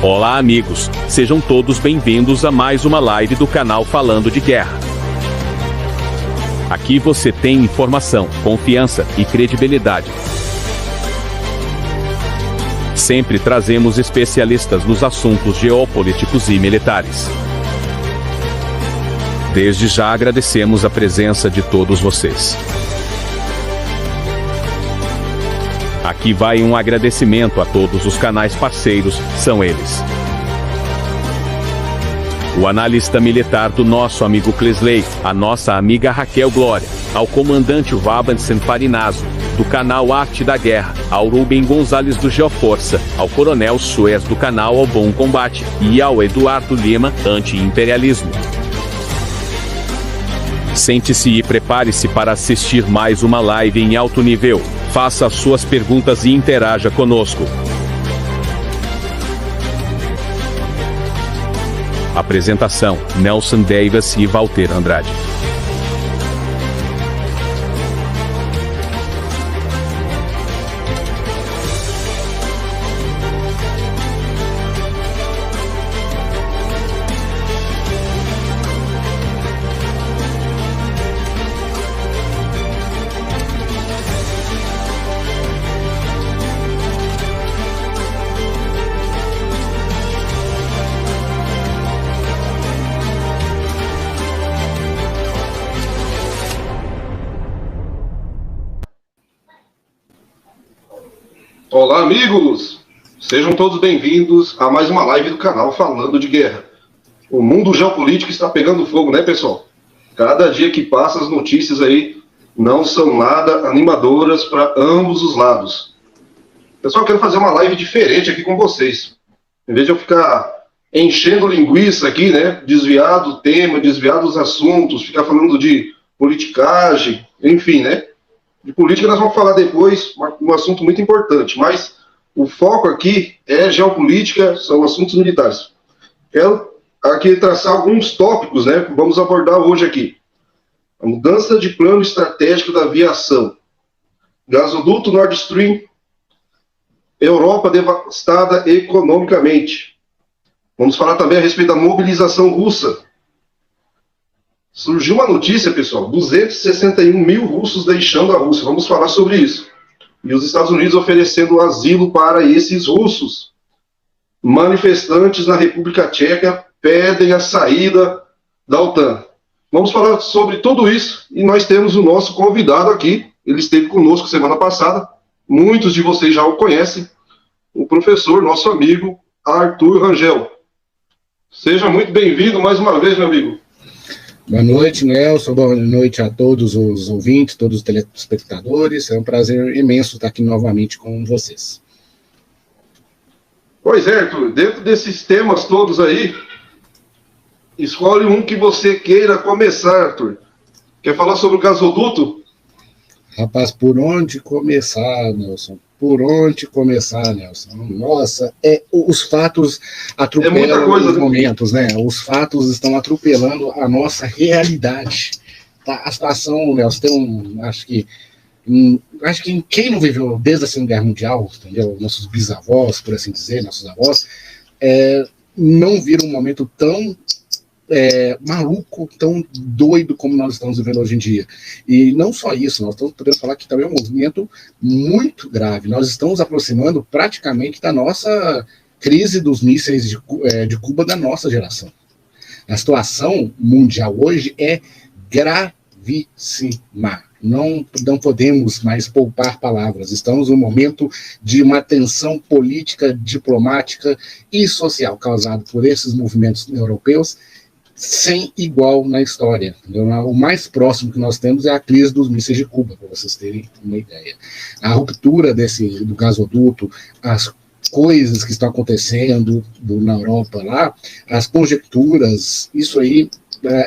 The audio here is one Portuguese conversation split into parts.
Olá amigos, sejam todos bem-vindos a mais uma live do canal Falando de Guerra. Aqui você tem informação, confiança e credibilidade. Sempre trazemos especialistas nos assuntos geopolíticos e militares. Desde já agradecemos a presença de todos vocês. Aqui vai um agradecimento a todos os canais parceiros, são eles: o analista militar do nosso amigo Clesley, a nossa amiga Raquel Glória, ao comandante Vabansen Farinazzo, do canal Arte da Guerra, ao Rubem Gonzalez do Geoforça, ao Coronel Suez do canal Ao Bom Combate, e ao Eduardo Lima, Anti-Imperialismo. Sente-se e prepare-se para assistir mais uma live em alto nível. Faça as suas perguntas e interaja conosco. Apresentação: Nelson Davis e Walter Andrade. Olá amigos, sejam todos bem-vindos a mais uma live do canal Falando de Guerra. O mundo geopolítico está pegando fogo, né pessoal? Cada dia que passa as notícias aí não são nada animadoras para ambos os lados. Pessoal, eu quero fazer uma live diferente aqui com vocês. Em vez de eu ficar enchendo linguiça aqui, né, desviar do tema, desviar dos assuntos, ficar falando de politicagem, enfim, né? De política nós vamos falar depois, um assunto muito importante, mas o foco aqui é geopolítica, são assuntos militares. Quero aqui traçar alguns tópicos, né, que vamos abordar hoje aqui. A mudança de plano estratégico da aviação, gasoduto Nord Stream, Europa devastada economicamente. Vamos falar também a respeito da mobilização russa. Surgiu uma notícia, pessoal, 261 mil russos deixando a Rússia. Vamos falar sobre isso. E os Estados Unidos oferecendo asilo para esses russos. Manifestantes na República Tcheca pedem a saída da OTAN. Vamos falar sobre tudo isso e nós temos o nosso convidado aqui. Ele esteve conosco semana passada. Muitos de vocês já o conhecem. O professor, nosso amigo, Arthur Rangel. Seja muito bem-vindo mais uma vez, meu amigo. Boa noite, Nelson. Boa noite a todos os ouvintes, todos os telespectadores. É um prazer imenso estar aqui novamente com vocês. Pois é, Arthur. Dentro desses temas todos aí, escolhe um que você queira começar, Arthur. Quer falar sobre o gasoduto? Rapaz, por onde começar, Nelson? Por onde começar, Nelson? Nossa, os fatos atropelam os momentos, né? Os fatos estão atropelando a nossa realidade. Tá? A situação, Nelson, acho que quem não viveu desde a Segunda Guerra Mundial, entendeu? Nossos bisavós, por assim dizer, nossos avós, não viram um momento tão maluco, tão doido como nós estamos vivendo hoje em dia. E não só isso, nós estamos podendo falar que também é um movimento muito grave. Nós estamos aproximando praticamente da nossa crise dos mísseis de Cuba da nossa geração. A situação mundial hoje é gravíssima. Não podemos mais poupar palavras. Estamos num momento de uma tensão política, diplomática e social causada por esses movimentos europeus sem igual na história. O mais próximo que nós temos é a crise dos mísseis de Cuba, para vocês terem uma ideia. A ruptura do gasoduto, as coisas que estão acontecendo na Europa lá, as conjecturas, isso aí,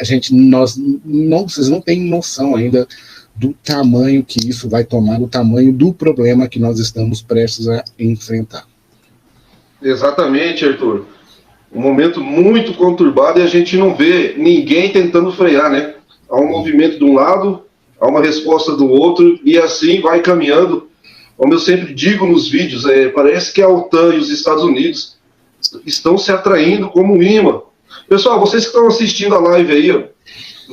vocês não têm noção ainda do tamanho que isso vai tomar, do tamanho do problema que nós estamos prestes a enfrentar. Exatamente, Arthur. Um momento muito conturbado e a gente não vê ninguém tentando frear, né? Há um movimento de um lado, há uma resposta do outro, e assim vai caminhando. Como eu sempre digo nos vídeos, parece que a OTAN e os Estados Unidos estão se atraindo como um imã. Pessoal, vocês que estão assistindo a live aí, ó,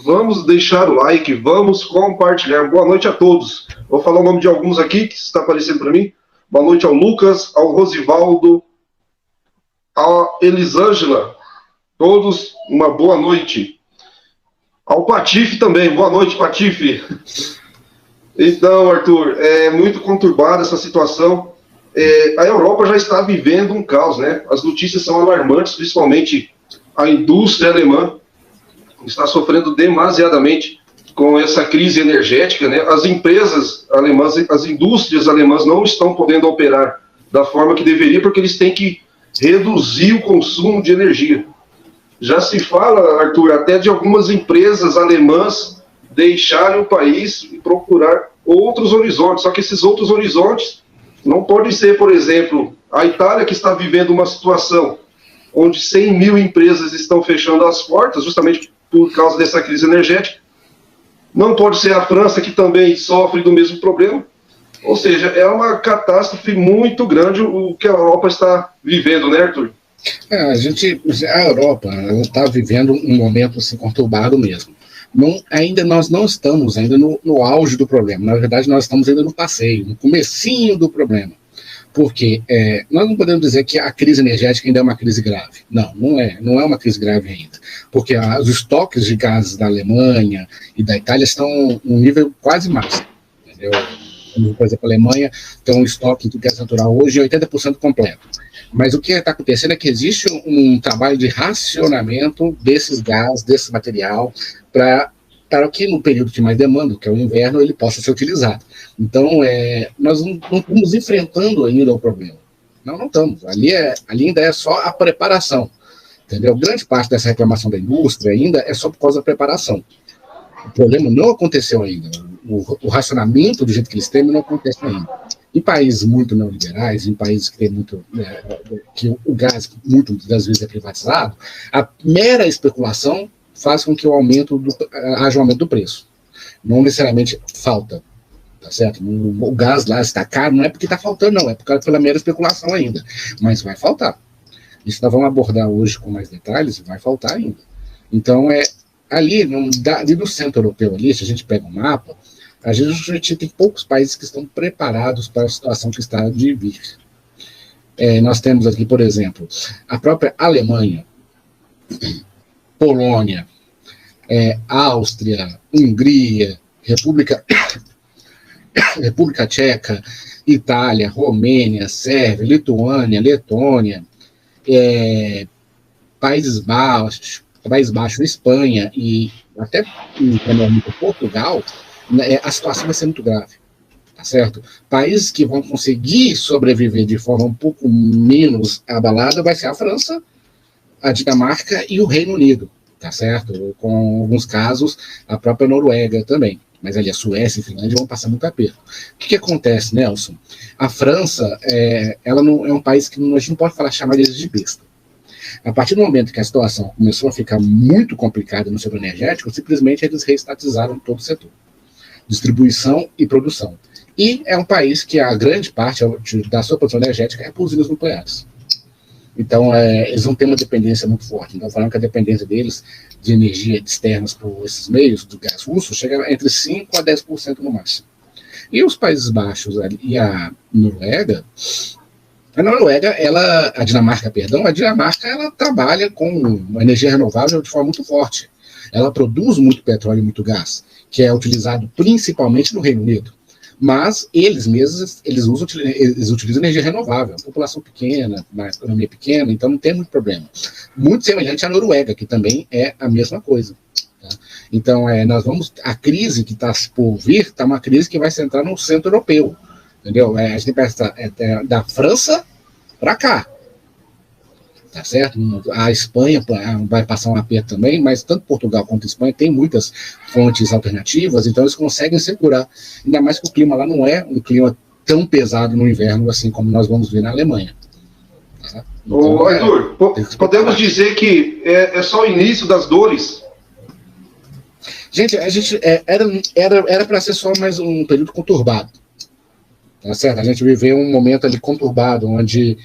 vamos deixar o like, vamos compartilhar. Boa noite a todos. Vou falar o nome de alguns aqui que está aparecendo para mim. Boa noite ao Lucas, ao Rosivaldo, a Elisângela. Todos uma boa noite. Ao Patife também. Boa noite, Patife. Então, Arthur, é muito conturbada essa situação. A Europa já está vivendo um caos, né? As notícias são alarmantes, principalmente a indústria alemã está sofrendo demasiadamente com essa crise energética, né? As empresas alemãs, as indústrias alemãs não estão podendo operar da forma que deveria, porque eles têm que reduzir o consumo de energia. Já se fala, Arthur, até de algumas empresas alemãs deixarem o país e procurar outros horizontes, só que esses outros horizontes não podem ser, por exemplo, a Itália, que está vivendo uma situação onde 100 mil empresas estão fechando as portas, justamente por causa dessa crise energética. Não pode ser a França, que também sofre do mesmo problema. Ou seja, é uma catástrofe muito grande o que a Europa está vivendo, né, Arthur? A Europa está vivendo um momento assim, conturbado mesmo. Nós não estamos ainda no auge do problema. Na verdade, nós estamos ainda no passeio, no comecinho do problema. Porque nós não podemos dizer que a crise energética ainda é uma crise grave. Não é uma crise grave ainda. Porque os estoques de gases da Alemanha e da Itália estão em um nível quase máximo. Entendeu? Por exemplo, a Alemanha tem um estoque de gás natural hoje 80% completo. Mas o que está acontecendo é que existe um trabalho de racionamento desses gases, desse material, para que no período de mais demanda, que é o inverno, ele possa ser utilizado. Então, nós não estamos enfrentando ainda o problema. Não estamos. Ali ainda é só a preparação. Entendeu? Grande parte dessa reclamação da indústria ainda é só por causa da preparação. O problema não aconteceu ainda. O racionamento do jeito que eles têm não acontece ainda. Em países muito neoliberais, em países que tem muito, que o gás muitas das vezes é privatizado, a mera especulação faz com que haja um aumento do preço. Não necessariamente falta, tá certo? O gás lá está caro, não é porque está faltando, não, é pela mera especulação ainda. Mas vai faltar. Isso nós vamos abordar hoje com mais detalhes, vai faltar ainda. Então, ali no centro europeu, ali, se a gente pega um mapa, a gente tem poucos países que estão preparados para a situação que está de vir. Nós temos aqui, por exemplo, a própria Alemanha, Polônia, Áustria, Hungria, República Tcheca, Itália, Romênia, Sérvia, Lituânia, Letônia, Países Baixos, Espanha e até Portugal, a situação vai ser muito grave, tá certo? Países que vão conseguir sobreviver de forma um pouco menos abalada vai ser a França, a Dinamarca e o Reino Unido, tá certo? Com alguns casos, a própria Noruega também. Mas ali a Suécia e a Finlândia vão passar muito aperto. O que acontece, Nelson? A França, ela não é um país que a gente não pode chamar deles de besta. A partir do momento que a situação começou a ficar muito complicada no setor energético, simplesmente eles reestatizaram todo o setor. Distribuição e produção. E é um país que a grande parte da sua produção energética é por usinas nucleares. Então, eles vão ter uma dependência muito forte. Então, falando que a dependência deles de energia externas por esses meios do gás russo chega entre 5% a 10% no máximo. E os Países Baixos e a Noruega, a Dinamarca, ela trabalha com uma energia renovável de forma muito forte. Ela produz muito petróleo e muito gás, que é utilizado principalmente no Reino Unido. Mas eles mesmos, eles utilizam energia renovável. A população pequena, a economia pequena, então não tem muito problema. Muito semelhante à Noruega, que também é a mesma coisa. Tá? Então, a crise que está por vir, está uma crise que vai se entrar no centro europeu. Entendeu? A gente pensa da França para cá. Tá certo? A Espanha vai passar um aperto também, mas tanto Portugal quanto a Espanha tem muitas fontes alternativas, então eles conseguem segurar. Ainda mais que o clima lá não é um clima tão pesado no inverno assim como nós vamos ver na Alemanha. Tá? Então, Arthur, podemos dizer que é só o início das dores? Gente, era para ser só mais um período conturbado. Tá certo? A gente viveu um momento ali conturbado, onde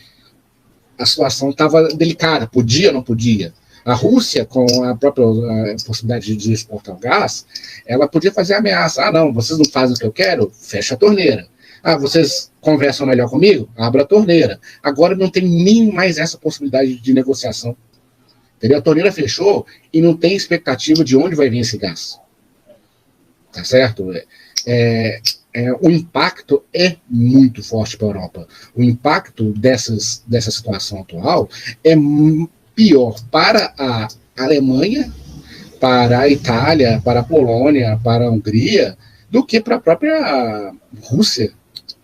a situação estava delicada, podia ou não podia. A Rússia, com a própria possibilidade de exportar o gás, ela podia fazer ameaça. Não, vocês não fazem o que eu quero? Fecha a torneira. Vocês conversam melhor comigo? Abra a torneira. Agora não tem nem mais essa possibilidade de negociação. Entendeu? A torneira fechou e não tem expectativa de onde vai vir esse gás. Tá certo? O impacto é muito forte para a Europa. O impacto dessa situação atual é pior para a Alemanha, para a Itália, para a Polônia, para a Hungria, do que para a própria Rússia,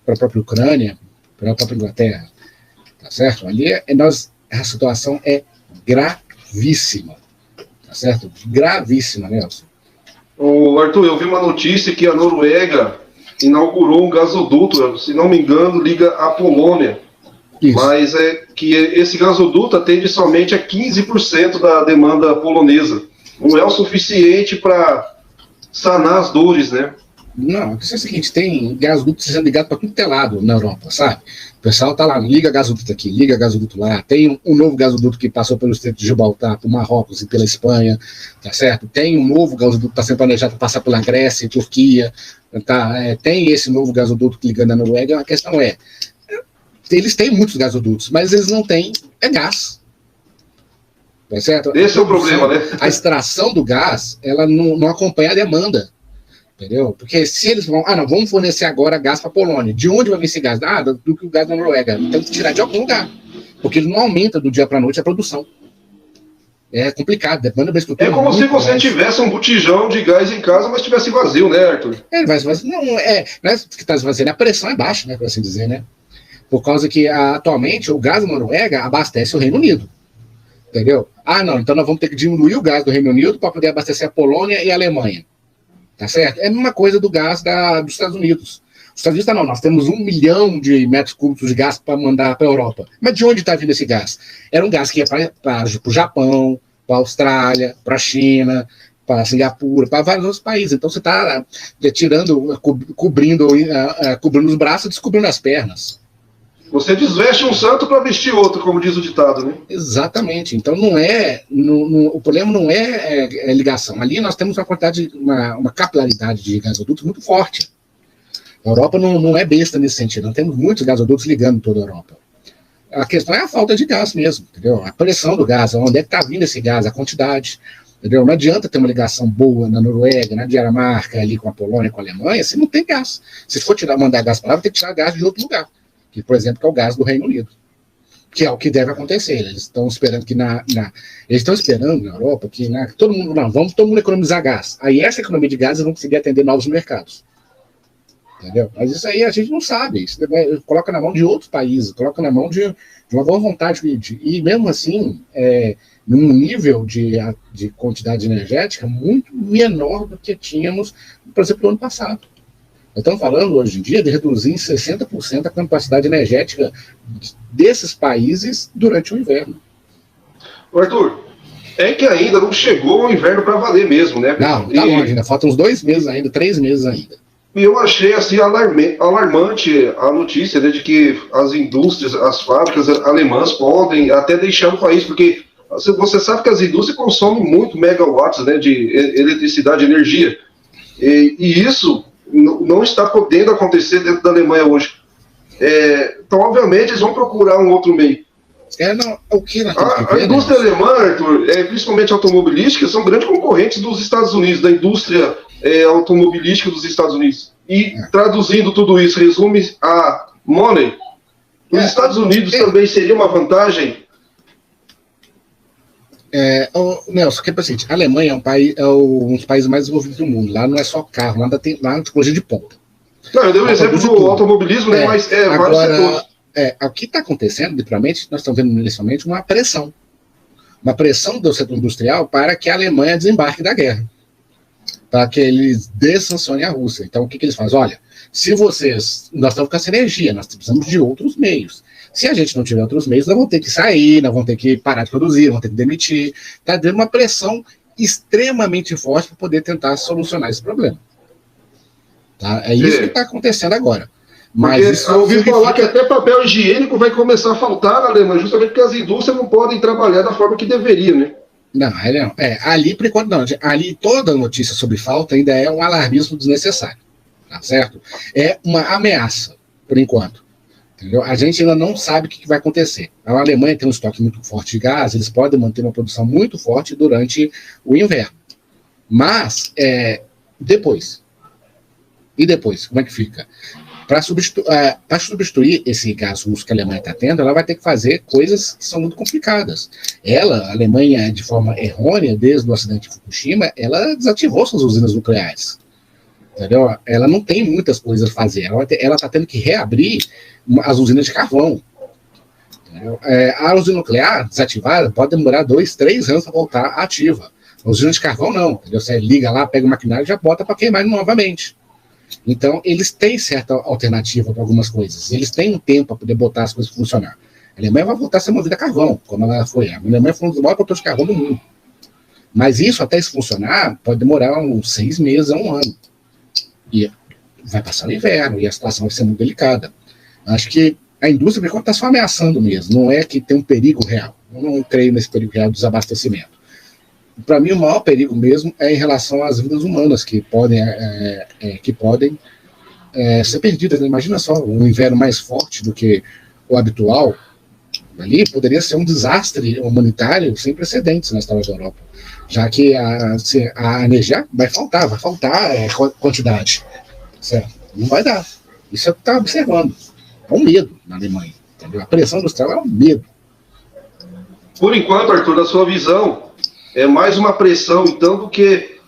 para a própria Ucrânia, para a própria Inglaterra. Tá certo? Ali a situação é gravíssima. Tá certo? Gravíssima, Nelson. Arthur, eu vi uma notícia que a Noruega inaugurou um gasoduto, se não me engano, liga à Polônia. Isso. Mas é que esse gasoduto atende somente a 15% da demanda polonesa. Não é o suficiente para sanar as dores, né? Não, é o seguinte, tem gasoduto sendo ligado para tudo que é lado na Europa, sabe? O pessoal tá lá, liga gasoduto aqui, liga gasoduto lá. Tem um novo gasoduto que passou pelo Estreito de Gibraltar, por Marrocos e pela Espanha, tá certo? Tem um novo gasoduto que está sendo planejado para passar pela Grécia e Turquia, tá? Tem esse novo gasoduto ligando a Noruega. A questão eles têm muitos gasodutos, mas eles não têm gás. Tá certo? Esse é o problema, né? A extração do gás, ela não acompanha a demanda. Entendeu? Porque se eles vamos fornecer agora gás para a Polônia. De onde vai vir esse gás? Do que o gás da Noruega. Tem que tirar de algum lugar. Porque ele não aumenta do dia para a noite a produção. É complicado, depende da estrutura. É como se você tivesse um botijão de gás em casa, mas estivesse vazio, né, Arthur? Não é que está vazio, a pressão é baixa, né, por assim dizer, né? Por causa que atualmente o gás da Noruega abastece o Reino Unido. Entendeu? Então nós vamos ter que diminuir o gás do Reino Unido para poder abastecer a Polônia e a Alemanha. Tá certo? É a mesma coisa do gás dos Estados Unidos. Os Estados Unidos nós temos 1 milhão de metros cúbicos de gás para mandar para a Europa. Mas de onde está vindo esse gás? Era um gás que ia para o Japão, para a Austrália, para a China, para Singapura, para vários outros países. Então você está cobrindo os braços e descobrindo as pernas. Você desveste um santo para vestir outro, como diz o ditado, né? Exatamente. Então o problema não é ligação. Ali nós temos uma capilaridade de gasodutos muito forte. A Europa não é besta nesse sentido. Nós temos muitos gasodutos ligando toda a Europa. A questão é a falta de gás mesmo, entendeu? A pressão do gás, onde é que está vindo esse gás, a quantidade. Entendeu? Não adianta ter uma ligação boa na Noruega, na Dinamarca, ali com a Polônia, com a Alemanha, se não tem gás. Se for mandar gás para lá, vai ter que tirar gás de outro lugar. Que, por exemplo, é o gás do Reino Unido, que é o que deve acontecer. Eles estão esperando que eles estão esperando na Europa que todo mundo economizar gás. Aí essa economia de gás eles vão conseguir atender novos mercados. Entendeu? Mas isso aí a gente não sabe. Isso coloca na mão de outros países, coloca na mão de uma boa vontade. E mesmo assim, num nível de quantidade energética muito menor do que tínhamos, por exemplo, no ano passado. Estamos falando hoje em dia de reduzir em 60% a capacidade energética desses países durante o inverno. Arthur, é que ainda não chegou o inverno para valer mesmo, né? Não, está longe, ainda faltam uns 2 meses ainda, 3 meses ainda. E eu achei assim alarmante a notícia, né, de que as indústrias, as fábricas alemãs podem até deixar o país, porque você sabe que as indústrias consomem muito megawatts, né, de eletricidade, energia. E isso não está podendo acontecer dentro da Alemanha hoje. Então, obviamente, eles vão procurar um outro meio. A indústria alemã, Arthur, principalmente automobilística, são grandes concorrentes dos Estados Unidos, da indústria automobilística dos Estados Unidos. E, traduzindo tudo isso, resume a money. Os Estados Unidos também seria uma vantagem? Nelson, que é o seguinte, a Alemanha é um dos países mais desenvolvidos do mundo. Lá não é só carro, lá tem tecnologia de ponta. Não, eu dei um exemplo do automobilismo, né, mas vários setores. O que está acontecendo, literalmente, nós estamos vendo inicialmente uma pressão do setor industrial para que a Alemanha desembarque da guerra, para que eles dessancionem a Rússia. Então, o que eles fazem? Olha, nós estamos com essa energia, nós precisamos de outros meios. Se a gente não tiver outros meios, nós vamos ter que sair, nós vamos ter que parar de produzir, nós vamos ter que demitir. Está dando uma pressão extremamente forte para poder tentar solucionar esse problema. Tá? É isso que está acontecendo agora. Mas porque eu ouvi falar que até papel higiênico vai começar a faltar na Alemanha, justamente porque as indústrias não podem trabalhar da forma que deveriam, né? Não, ali por enquanto não. Ali toda notícia sobre falta ainda é um alarmismo desnecessário, tá certo? É uma ameaça, por enquanto. Entendeu? A gente ainda não sabe o que vai acontecer. A Alemanha tem um estoque muito forte de gás, eles podem manter uma produção muito forte durante o inverno. Mas, depois? E depois? Como é que fica? Para substituir esse gás russo que a Alemanha está tendo, ela vai ter que fazer coisas que são muito complicadas. A Alemanha, de forma errônea, desde o acidente de Fukushima, ela desativou suas usinas nucleares. Entendeu? Ela não tem muitas coisas a fazer. Ela está tendo que reabrir as usinas de carvão. A usina nuclear desativada pode demorar 2, 3 anos para voltar ativa. A usina de carvão não. Entendeu? Você liga lá, pega o maquinário e já bota para queimar novamente. Então, eles têm certa alternativa para algumas coisas. Eles têm um tempo para poder botar as coisas a funcionar. A Alemanha vai voltar a ser movida a carvão, como ela foi. A Alemanha foi um dos maiores produtores de carvão do mundo. Mas isso, até isso funcionar, pode demorar uns 6 meses a 1 ano. E vai passar o inverno, e a situação vai ser muito delicada. Acho que a indústria, por enquanto, está só ameaçando mesmo. Não é que tem um perigo real. Eu não creio nesse perigo real do desabastecimento. Para mim, o maior perigo mesmo é em relação às vidas humanas que podem ser perdidas. Né? Imagina só, um inverno mais forte do que o habitual, ali poderia ser um desastre humanitário sem precedentes na história da Europa, já que a energia vai faltar quantidade. Certo? Não vai dar. Isso é o que está observando. É um medo na Alemanha. Entendeu? A pressão industrial é um medo. Por enquanto, Arthur, na sua visão, é mais uma pressão, então, do que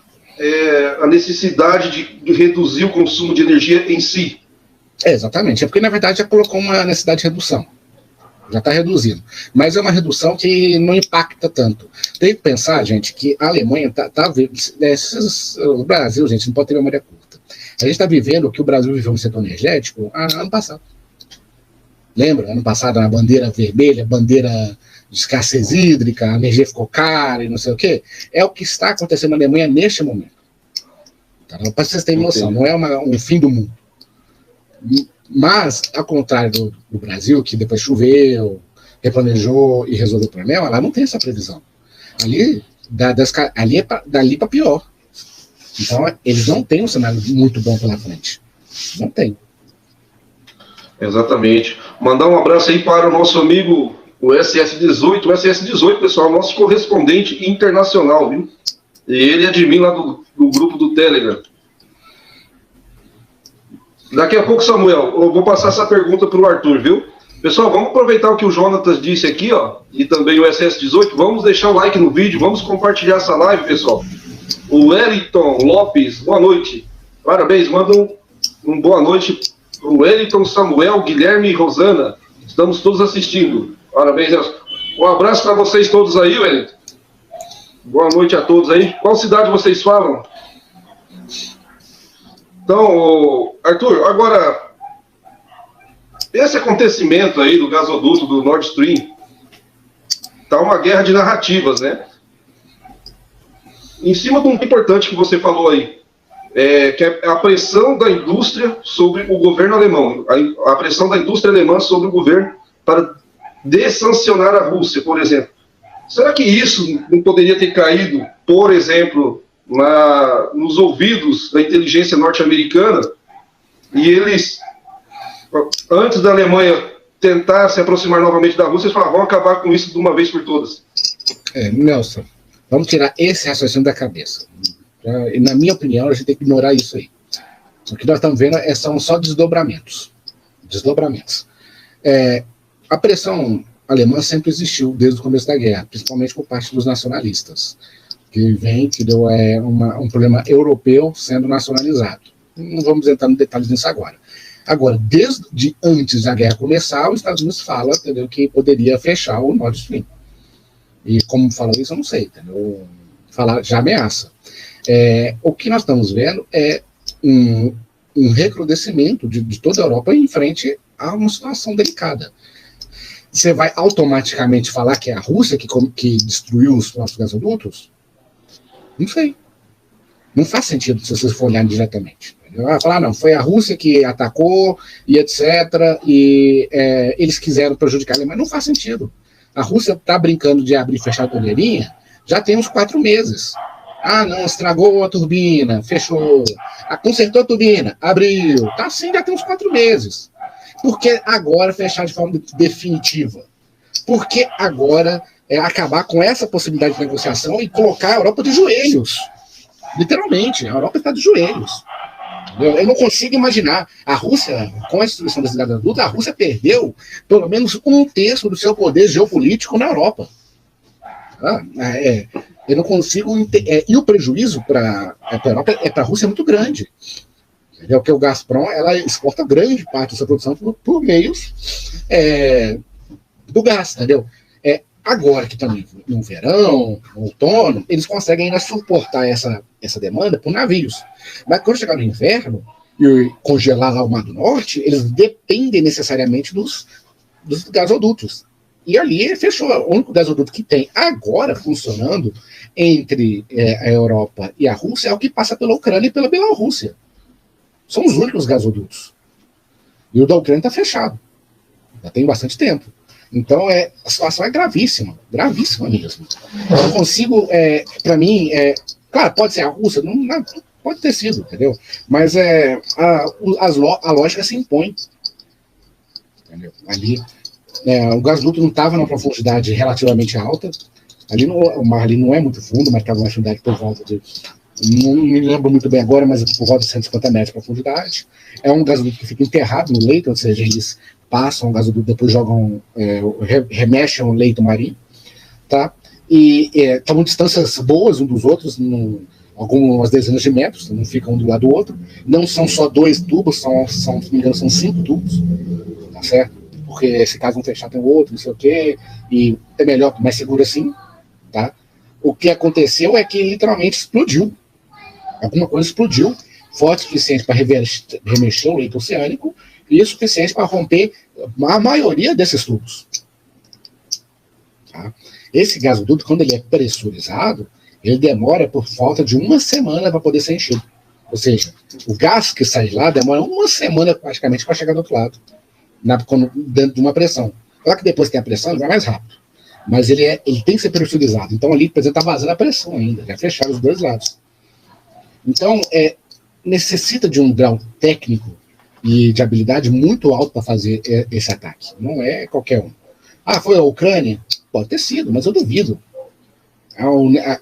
a necessidade de reduzir o consumo de energia em si. Exatamente. É porque, na verdade, já colocou uma necessidade de redução. Já está reduzindo. Mas é uma redução que não impacta tanto. Tem que pensar, gente, que a Alemanha está vivendo... O Brasil, gente, não pode ter memória curta. A gente está vivendo o que o Brasil viveu no setor energético ano passado. Lembra? Ano passado, a bandeira vermelha, bandeira de escassez hídrica, a energia ficou cara e não sei o quê. É o que está acontecendo na Alemanha neste momento. Tá? Para vocês terem noção, não é um fim do mundo. Mas, ao contrário do Brasil, que depois choveu, replanejou e resolveu o problema, lá não tem essa previsão. Ali é dali para pior. Então, eles não têm um cenário muito bom pela frente. Não tem. Exatamente. Mandar um abraço aí para o nosso amigo, o SS18. O SS18, pessoal, nosso correspondente internacional, viu? E ele é de mim lá do grupo do Telegram. Daqui a pouco, Samuel, eu vou passar essa pergunta para o Arthur, viu? Pessoal, vamos aproveitar o que o Jonatas disse aqui, ó, e também o SS18. Vamos deixar o like no vídeo, vamos compartilhar essa live, pessoal. O Wellington Lopes, boa noite. Parabéns, manda um boa noite para o Wellington, Samuel, Guilherme e Rosana. Estamos todos assistindo. Parabéns. Um abraço para vocês todos aí, Wellington. Boa noite a todos aí. Qual cidade vocês falam? Então, Arthur, agora, esse acontecimento aí do gasoduto do Nord Stream, tá uma guerra de narrativas, né? Em cima de um importante que você falou aí, que é a pressão da indústria sobre o governo alemão, a pressão da indústria alemã sobre o governo para dessancionar a Rússia, por exemplo. Será que isso não poderia ter caído, por exemplo, nos ouvidos da inteligência norte-americana, e eles, antes da Alemanha tentar se aproximar novamente da Rússia, eles falaram, vamos acabar com isso de uma vez por todas? Nelson, vamos tirar esse raciocínio da cabeça. E, na minha opinião, a gente tem que ignorar isso aí. O que nós estamos vendo são só desdobramentos. A pressão alemã sempre existiu desde o começo da guerra, principalmente por parte dos nacionalistas, que deu um problema europeu sendo nacionalizado. Não vamos entrar em detalhes nisso agora. Agora, desde antes da guerra começar, os Estados Unidos falam, entendeu, que poderia fechar o Nord Stream. E como falou isso, eu não sei, entendeu? Já ameaça. O que nós estamos vendo é um recrudescimento de toda a Europa em frente a uma situação delicada. Você vai automaticamente falar que é a Rússia que destruiu os nossos gasodutos? Não sei. Não faz sentido se você for olhar diretamente. Vai falar, não, foi a Rússia que atacou e etc. E eles quiseram prejudicar, mas não faz sentido. A Rússia está brincando de abrir e fechar a torneirinha já tem uns 4 meses. Ah, não, estragou a turbina, fechou. Consertou a turbina, abriu. Tá assim, já tem uns 4 meses. Por que agora fechar de forma definitiva? Por que agora acabar com essa possibilidade de negociação e colocar a Europa de joelhos? Literalmente, a Europa está de joelhos. Eu não consigo imaginar. A Rússia, com a instituição desse gasoduto, a Rússia perdeu pelo menos 1/3 do seu poder geopolítico na Europa. Eu não consigo. E o prejuízo para a Europa, para a Rússia, é muito grande. Entendeu? Porque o Gazprom ela exporta grande parte da sua produção por meios do gás, entendeu? Agora que estamos no verão, no outono, eles conseguem ainda suportar essa demanda por navios. Mas quando chegar no inverno e congelar lá o Mar do Norte, eles dependem necessariamente dos gasodutos. E ali fechou. O único gasoduto que tem agora funcionando entre a Europa e a Rússia é o que passa pela Ucrânia e pela Bielorrússia. São os únicos gasodutos. E o da Ucrânia está fechado. Já tem bastante tempo. Então, a situação é gravíssima mesmo. Eu não consigo, para mim, claro, pode ser a Rússia, não pode ter sido, entendeu? Mas a lógica se impõe. Entendeu? Ali, o gasoduto não estava numa profundidade relativamente alta. Ali o mar ali não é muito fundo, mas estava uma profundidade por volta de... Não me lembro muito bem agora, mas por volta de 150 metros de profundidade. É um gasoduto que fica enterrado no leito, ou seja, eles passam o gasoduto, depois jogam, remexem o leito marinho, tá? E estavam distâncias boas um dos outros, algumas dezenas de metros, não ficam um do lado do outro. Não são só 2 tubos, se não me engano, são 5 tubos, tá certo? Porque se caso um fechar tem o outro, não sei o quê, e é melhor, mais seguro assim, tá? O que aconteceu é que literalmente explodiu. Alguma coisa explodiu, forte o suficiente para remexer o leito oceânico e o suficiente para romper a maioria desses tubos. Tá? Esse gasoduto, quando ele é pressurizado, ele demora por falta de 1 semana para poder ser enchido. Ou seja, o gás que sai de lá demora 1 semana praticamente para chegar do outro lado, dentro de uma pressão. Claro que depois que tem a pressão, ele vai mais rápido. Mas ele tem que ser pressurizado. Então ali, por exemplo, está vazando a pressão ainda, já fecharam os 2 lados. Então, necessita de um grau técnico e de habilidade muito alto para fazer esse ataque. Não é qualquer um. Foi a Ucrânia? Pode ter sido, mas eu duvido.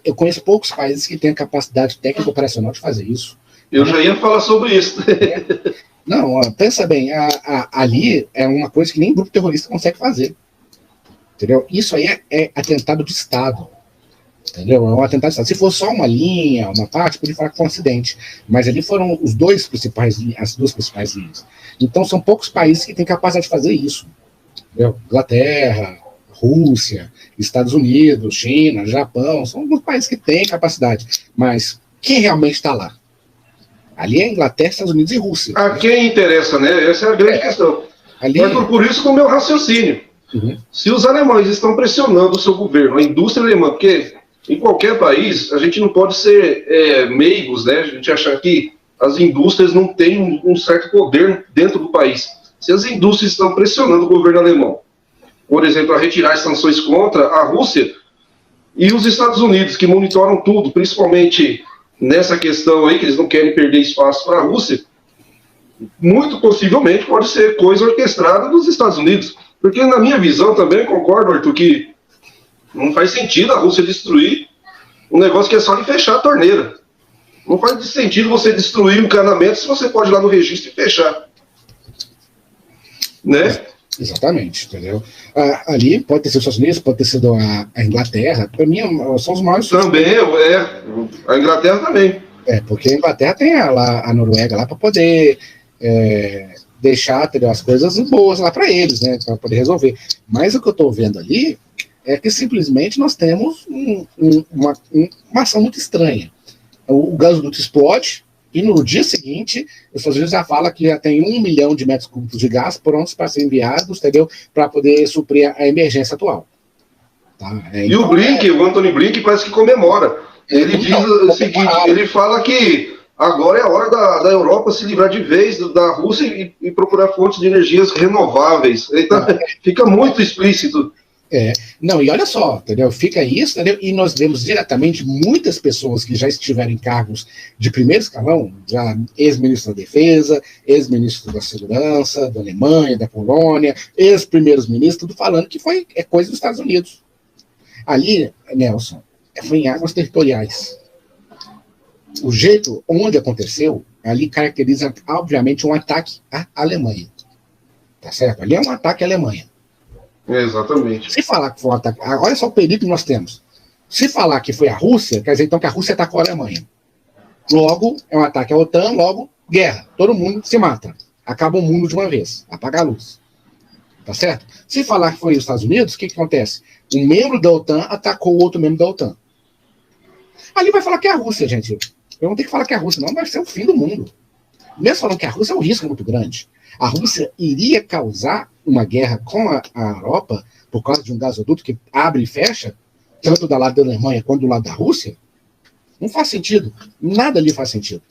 Eu conheço poucos países que têm a capacidade técnica operacional de fazer isso. Eu já ia falar sobre isso. Não, pensa bem, ali é uma coisa que nem grupo terrorista consegue fazer. Entendeu? Isso aí é atentado de Estado. Entendeu? É um atentado de Estado. Se fosse só uma linha, uma parte, poderia falar que foi um acidente. Mas ali foram as 2 principais linhas. Então são poucos países que têm capacidade de fazer isso. Entendeu? Inglaterra, Rússia, Estados Unidos, China, Japão, são alguns países que têm capacidade. Mas quem realmente está lá? Ali é Inglaterra, Estados Unidos e Rússia. A quem interessa, né? Essa é a grande questão. Ali... Mas por isso, com o meu raciocínio. Uhum. Se os alemães estão pressionando o seu governo, a indústria alemã, porque em qualquer país a gente não pode ser meigos, né? A gente achar que as indústrias não têm um certo poder dentro do país. Se as indústrias estão pressionando o governo alemão, por exemplo, a retirar as sanções contra a Rússia e os Estados Unidos, que monitoram tudo, principalmente nessa questão aí, que eles não querem perder espaço para a Rússia, muito possivelmente pode ser coisa orquestrada dos Estados Unidos. Porque, na minha visão, também concordo, Arthur, que não faz sentido a Rússia destruir um negócio que é só de fechar a torneira. Não faz sentido você destruir um encanamento se você pode ir lá no registro e fechar. Né? Exatamente, entendeu? Ali pode ter sido os Estados Unidos, pode ter sido a Inglaterra. Para mim, são os maiores... Também, a Inglaterra também. Porque a Inglaterra tem a Noruega lá para poder... deixar as coisas boas lá para eles, né, para poder resolver. Mas o que eu estou vendo ali é que simplesmente nós temos uma ação muito estranha. O gasoduto explode e no dia seguinte os Estados Unidos já fala que já tem 1 milhão de metros cúbicos de gás prontos para ser enviados, entendeu? Para poder suprir a emergência atual. Tá? E o Anthony Blinken parece que comemora. Ele diz o seguinte, ele fala que agora é a hora da Europa se livrar de vez da Rússia e procurar fontes de energias renováveis. Então, fica muito explícito. Não, e olha só, entendeu? Fica isso, entendeu? E nós vemos diretamente muitas pessoas que já estiveram em cargos de primeiro escalão, já ex-ministro da Defesa, ex-ministro da Segurança, da Alemanha, da Polônia, ex-primeiros ministros, tudo falando que é coisa dos Estados Unidos. Ali, Nelson, foi em águas territoriais. O jeito onde aconteceu, ali caracteriza, obviamente, um ataque à Alemanha. Tá certo? Ali é um ataque à Alemanha. Exatamente. Se falar que foi um ataque. Olha só o perigo que nós temos. Se falar que foi a Rússia, quer dizer então que a Rússia atacou a Alemanha. Logo, é um ataque à OTAN, logo, guerra. Todo mundo se mata. Acaba o mundo de uma vez. Apaga a luz. Tá certo? Se falar que foi os Estados Unidos, o que acontece? Um membro da OTAN atacou outro membro da OTAN. Ali vai falar que é a Rússia, gente. Eu não tenho que falar que é a Rússia, não, vai ser o fim do mundo. Mesmo falando que a Rússia é um risco muito grande. A Rússia iria causar uma guerra com a Europa por causa de um gasoduto que abre e fecha, tanto do lado da Alemanha quanto do lado da Rússia? Não faz sentido. Nada ali faz sentido.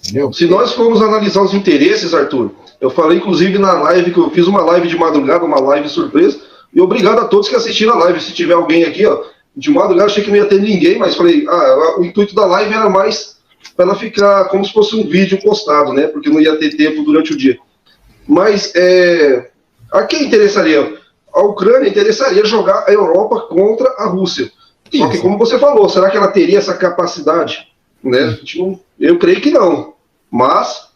Entendeu? Se nós formos analisar os interesses, Arthur, eu falei inclusive na live, que eu fiz uma live de madrugada, uma live surpresa, e obrigado a todos que assistiram a live. Se tiver alguém aqui, ó, de madrugada, achei que não ia ter ninguém, mas falei, o intuito da live era mais para ela ficar como se fosse um vídeo postado, né? Porque não ia ter tempo durante o dia. Mas a quem interessaria? A Ucrânia interessaria jogar a Europa contra a Rússia. Isso. Só que, como você falou, será que ela teria essa capacidade? Né? Eu creio que não. Mas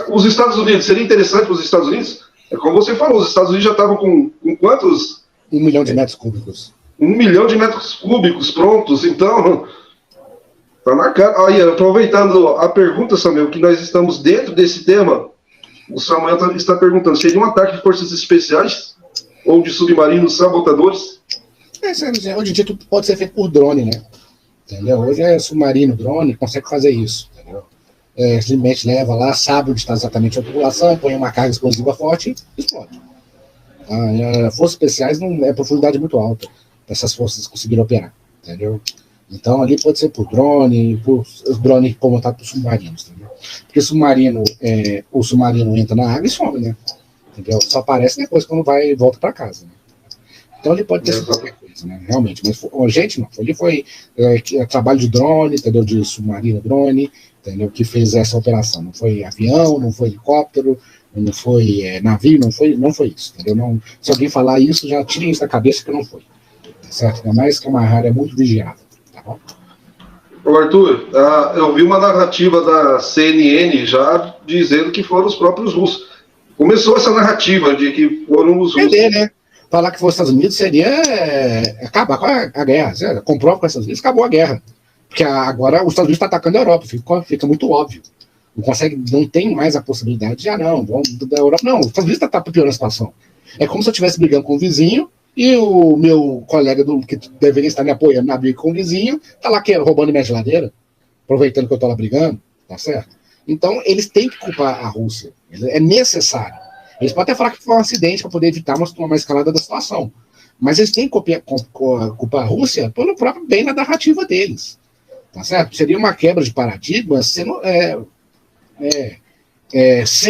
os Estados Unidos, seria interessante para os Estados Unidos? É como você falou, os Estados Unidos já estavam com quantos? 1 milhão de metros cúbicos. 1 milhão de metros cúbicos prontos, então... Tá na cara. Aí, aproveitando a pergunta, Samuel, que nós estamos dentro desse tema, o Samuel está perguntando, seria um ataque de forças especiais ou de submarinos sabotadores? Hoje em dia tudo pode ser feito por drone, né? Entendeu? Hoje é submarino, drone, consegue fazer isso, entendeu? Simplesmente leva lá, sabe onde está exatamente a população, põe uma carga explosiva forte e explode. Forças especiais não é profundidade muito alta para essas forças conseguirem operar, entendeu? Então ali pode ser por drone, por os drones comandados por submarinos, entendeu? Porque o submarino entra na água e some, né? Entendeu? Só aparece depois quando vai e volta para casa, né? Então ele pode ter sido qualquer coisa, né? Realmente. Mas gente, não. Ali foi trabalho de drone, entendeu? De submarino drone, entendeu? Que fez essa operação. Não foi avião, não foi helicóptero, não foi navio, não foi isso, entendeu? Não, se alguém falar isso, já tirem isso da cabeça que não foi. Tá certo? Ainda mais que é uma área muito vigiada. Ô Arthur, eu vi uma narrativa da CNN já dizendo que foram os próprios russos. Começou essa narrativa de que foram os russos. Né? Falar que foram os Estados Unidos seria acabar com a guerra. Comprova com os Estados Unidos, acabou a guerra. Porque agora os Estados Unidos estão atacando a Europa, fica muito óbvio. Não tem mais a possibilidade de, vamos da Europa. Não, os Estados Unidos está piorando a situação. É como se eu estivesse brigando com o vizinho e o meu colega que deveria estar me apoiando na briga com o vizinho está lá roubando minha geladeira, aproveitando que eu estou lá brigando, tá certo? Então, eles têm que culpar a Rússia. É necessário. Eles podem até falar que foi um acidente para poder evitar uma escalada da situação. Mas eles têm que culpar a Rússia pelo próprio bem na narrativa deles. Tá certo? Seria uma quebra de paradigma sem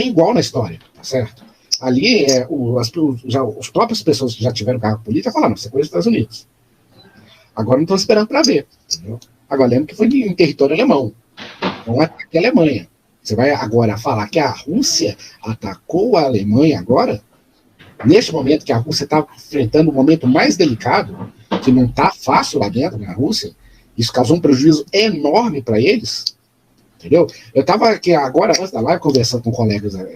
igual na história. Tá certo? Ali, as próprias pessoas que já tiveram cargo político falaram, você conhece os Estados Unidos. Agora não estão esperando para ver. Entendeu? Agora lembra que foi em território alemão. Não ataque a Alemanha. Você vai agora falar que a Rússia atacou a Alemanha agora? Neste momento que a Rússia está enfrentando um momento mais delicado, que não está fácil lá dentro na Rússia, isso causou um prejuízo enorme para eles. Entendeu? Eu estava aqui agora, antes da live, conversando com colegas da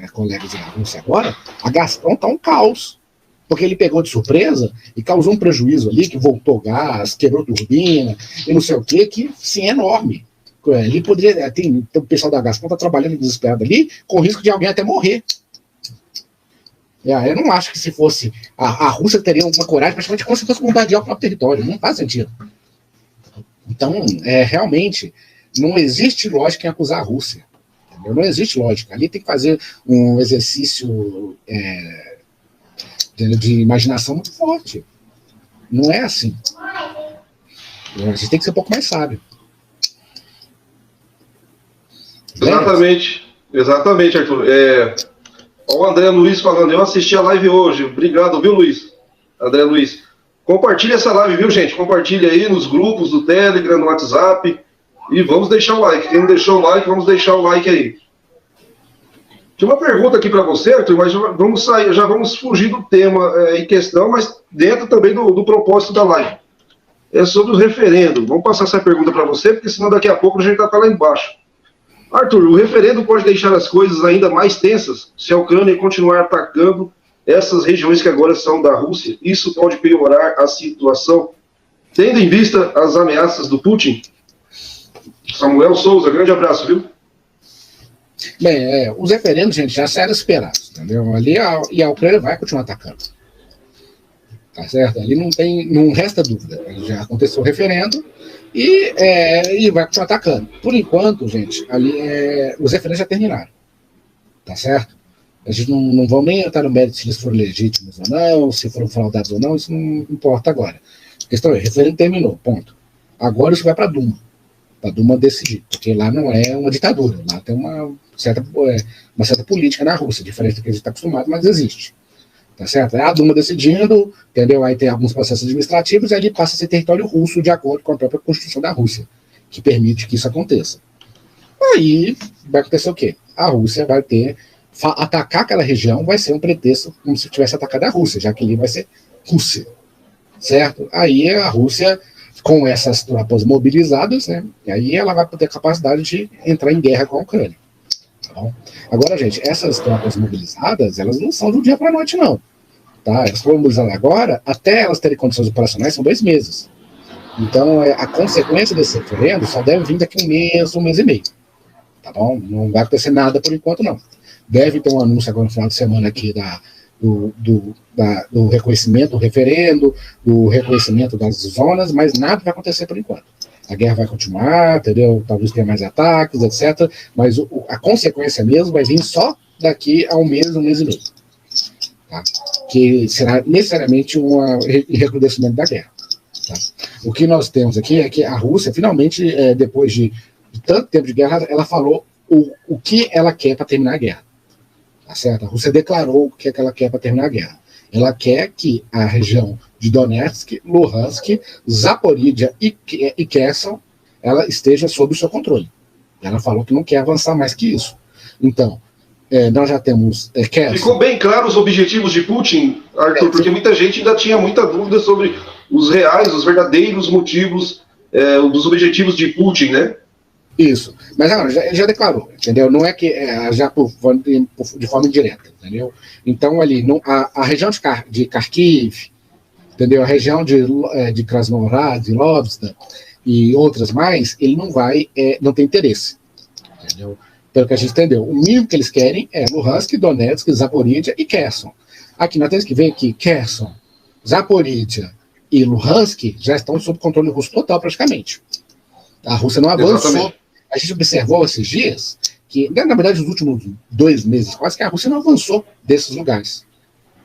Rússia agora, a Gazprom está um caos. Porque ele pegou de surpresa e causou um prejuízo ali, que voltou gás, quebrou turbina, e não sei o quê, que sim, é enorme. Ele poderia. O pessoal da Gazprom está trabalhando desesperado ali, com o risco de alguém até morrer. Eu não acho que se fosse. A Rússia teria uma coragem, praticamente como se fosse bombardear o próprio território. Não faz sentido. Então, realmente, não existe lógica em acusar a Rússia. Entendeu? Não existe lógica. Ali tem que fazer um exercício de imaginação muito forte. Não é assim. A gente tem que ser um pouco mais sábio. Exatamente, Arthur. O André Luiz falando, eu assisti a live hoje. Obrigado, viu, Luiz? André Luiz. Compartilha essa live, viu, gente? Compartilha aí nos grupos do Telegram, no WhatsApp. E vamos deixar o like. Quem não deixou o like, vamos deixar o like aí. Tinha uma pergunta aqui para você, Arthur, mas já vamos fugir do tema em questão, mas dentro também do propósito da live. É sobre o referendo. Vamos passar essa pergunta para você, porque senão daqui a pouco a gente está lá embaixo. Arthur, o referendo pode deixar as coisas ainda mais tensas se a Ucrânia continuar atacando essas regiões que agora são da Rússia? Isso pode piorar a situação, tendo em vista as ameaças do Putin? Samuel Souza, grande abraço, viu? Bem, os referendos, gente, já eram esperados, entendeu? Ali a Ucrânia vai continuar atacando. Tá certo? Ali não resta dúvida. Já aconteceu o referendo e vai continuar atacando. Por enquanto, gente, ali os referendos já terminaram. Tá certo? A gente não vamos nem entrar no mérito se eles foram legítimos ou não, se foram fraudados ou não, isso não importa agora. A questão é, o referendo terminou, ponto. Agora isso vai para a Duma. Para a Duma decidir, porque lá não é uma ditadura, lá tem uma certa política na Rússia, diferente do que a gente está acostumado, mas existe. Tá certo? É a Duma decidindo, entendeu? Aí tem alguns processos administrativos, e aí passa a ser território russo de acordo com a própria Constituição da Rússia, que permite que isso aconteça. Aí vai acontecer o quê? A Rússia vai atacar aquela região, vai ser um pretexto como se tivesse atacado a Rússia, já que ali vai ser Rússia. Certo? Aí a Rússia, com essas tropas mobilizadas, né? E aí ela vai ter capacidade de entrar em guerra com a Ucrânia. Tá bom? Agora, gente, essas tropas mobilizadas, elas não são de um dia para a noite, não. Tá? Elas foram mobilizadas agora, até elas terem condições operacionais, são 2 meses. Então, a consequência desse referendo só deve vir daqui um mês e meio. Tá bom? Não vai acontecer nada por enquanto, não. Deve ter um anúncio agora no final de semana aqui do reconhecimento do referendo, do reconhecimento das zonas, mas nada vai acontecer por enquanto. A guerra vai continuar, entendeu? Talvez tenha mais ataques, etc. Mas a consequência mesmo vai vir só daqui a um mês e meio. Tá? Que será necessariamente um recrudescimento da guerra. Tá? O que nós temos aqui é que a Rússia, finalmente, depois de tanto tempo de guerra, ela falou o que ela quer para terminar a guerra. Tá certo? A Rússia declarou o que é que ela quer para terminar a guerra. Ela quer que a região de Donetsk, Luhansk, Zaporídia e Kherson, ela esteja sob o seu controle. Ela falou que não quer avançar mais que isso. Então, nós já temos Kherson. Ficou bem claro os objetivos de Putin, Arthur, porque muita gente ainda tinha muita dúvida sobre os reais, os verdadeiros motivos dos objetivos de Putin, né? Isso, mas ele já declarou, entendeu? Não é que já de forma indireta, entendeu? Então ali, a região de Kharkiv, entendeu? A região de Krasnoyarsk, de Lovsta e outras mais, ele não tem interesse, entendeu? Pelo que a gente entendeu, o mínimo que eles querem é Luhansk, Donetsk, Zaporídia e Kherson. Aqui nós temos que ver que Kherson, Zaporídia e Luhansk já estão sob controle russo total praticamente. A Rússia não avançou. Exatamente. A gente observou esses dias que, na verdade, nos últimos 2 meses, quase que a Rússia não avançou desses lugares.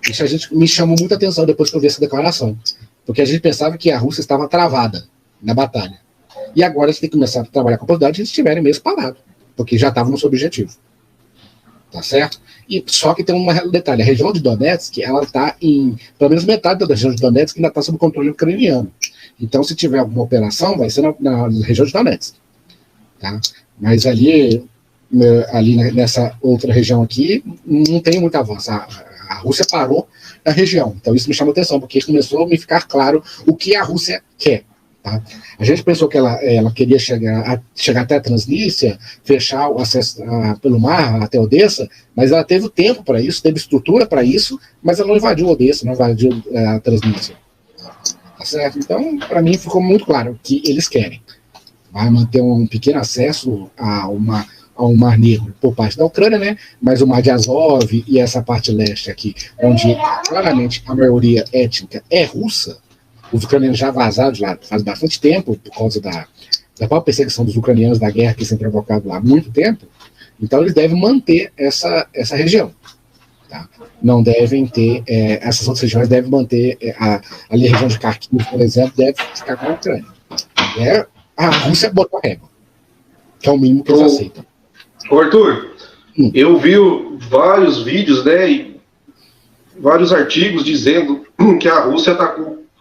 Isso me chamou muita atenção depois que eu vi essa declaração. Porque a gente pensava que a Rússia estava travada na batalha. E agora eles têm que começar a trabalhar com a possibilidade de eles estiverem mesmo parados. Porque já estavam no seu objetivo. Tá certo? E só que tem um detalhe. A região de Donetsk, ela está pelo menos metade da região de Donetsk ainda está sob controle ucraniano. Então, se tiver alguma operação, vai ser na região de Donetsk. Tá? Mas ali nessa outra região aqui, não tem muito avanço. A Rússia parou na região. Então, isso me chamou atenção, porque começou a me ficar claro o que a Rússia quer. Tá? A gente pensou que ela queria chegar até a Transnistria, fechar o acesso pelo mar até Odessa, mas ela teve tempo para isso, teve estrutura para isso, mas ela não invadiu Odessa, não invadiu a Transnistria. Tá certo? Então, para mim, ficou muito claro o que eles querem. Vai manter um pequeno acesso ao Mar Negro por parte da Ucrânia, né? Mas o Mar de Azov e essa parte leste aqui, onde claramente a maioria étnica é russa, os ucranianos já vazaram de lá faz bastante tempo, por causa da própria perseguição dos ucranianos da guerra que tem provocado lá há muito tempo. Então, eles devem manter essa região. Tá? Não devem ter, essas outras regiões devem manter, ali a região de Kharkiv, por exemplo, deve ficar com a Ucrânia. A Rússia botou a régua, que é o mínimo que eles aceitam. Ô, Arthur, eu vi vários vídeos, né, e vários artigos dizendo que a Rússia está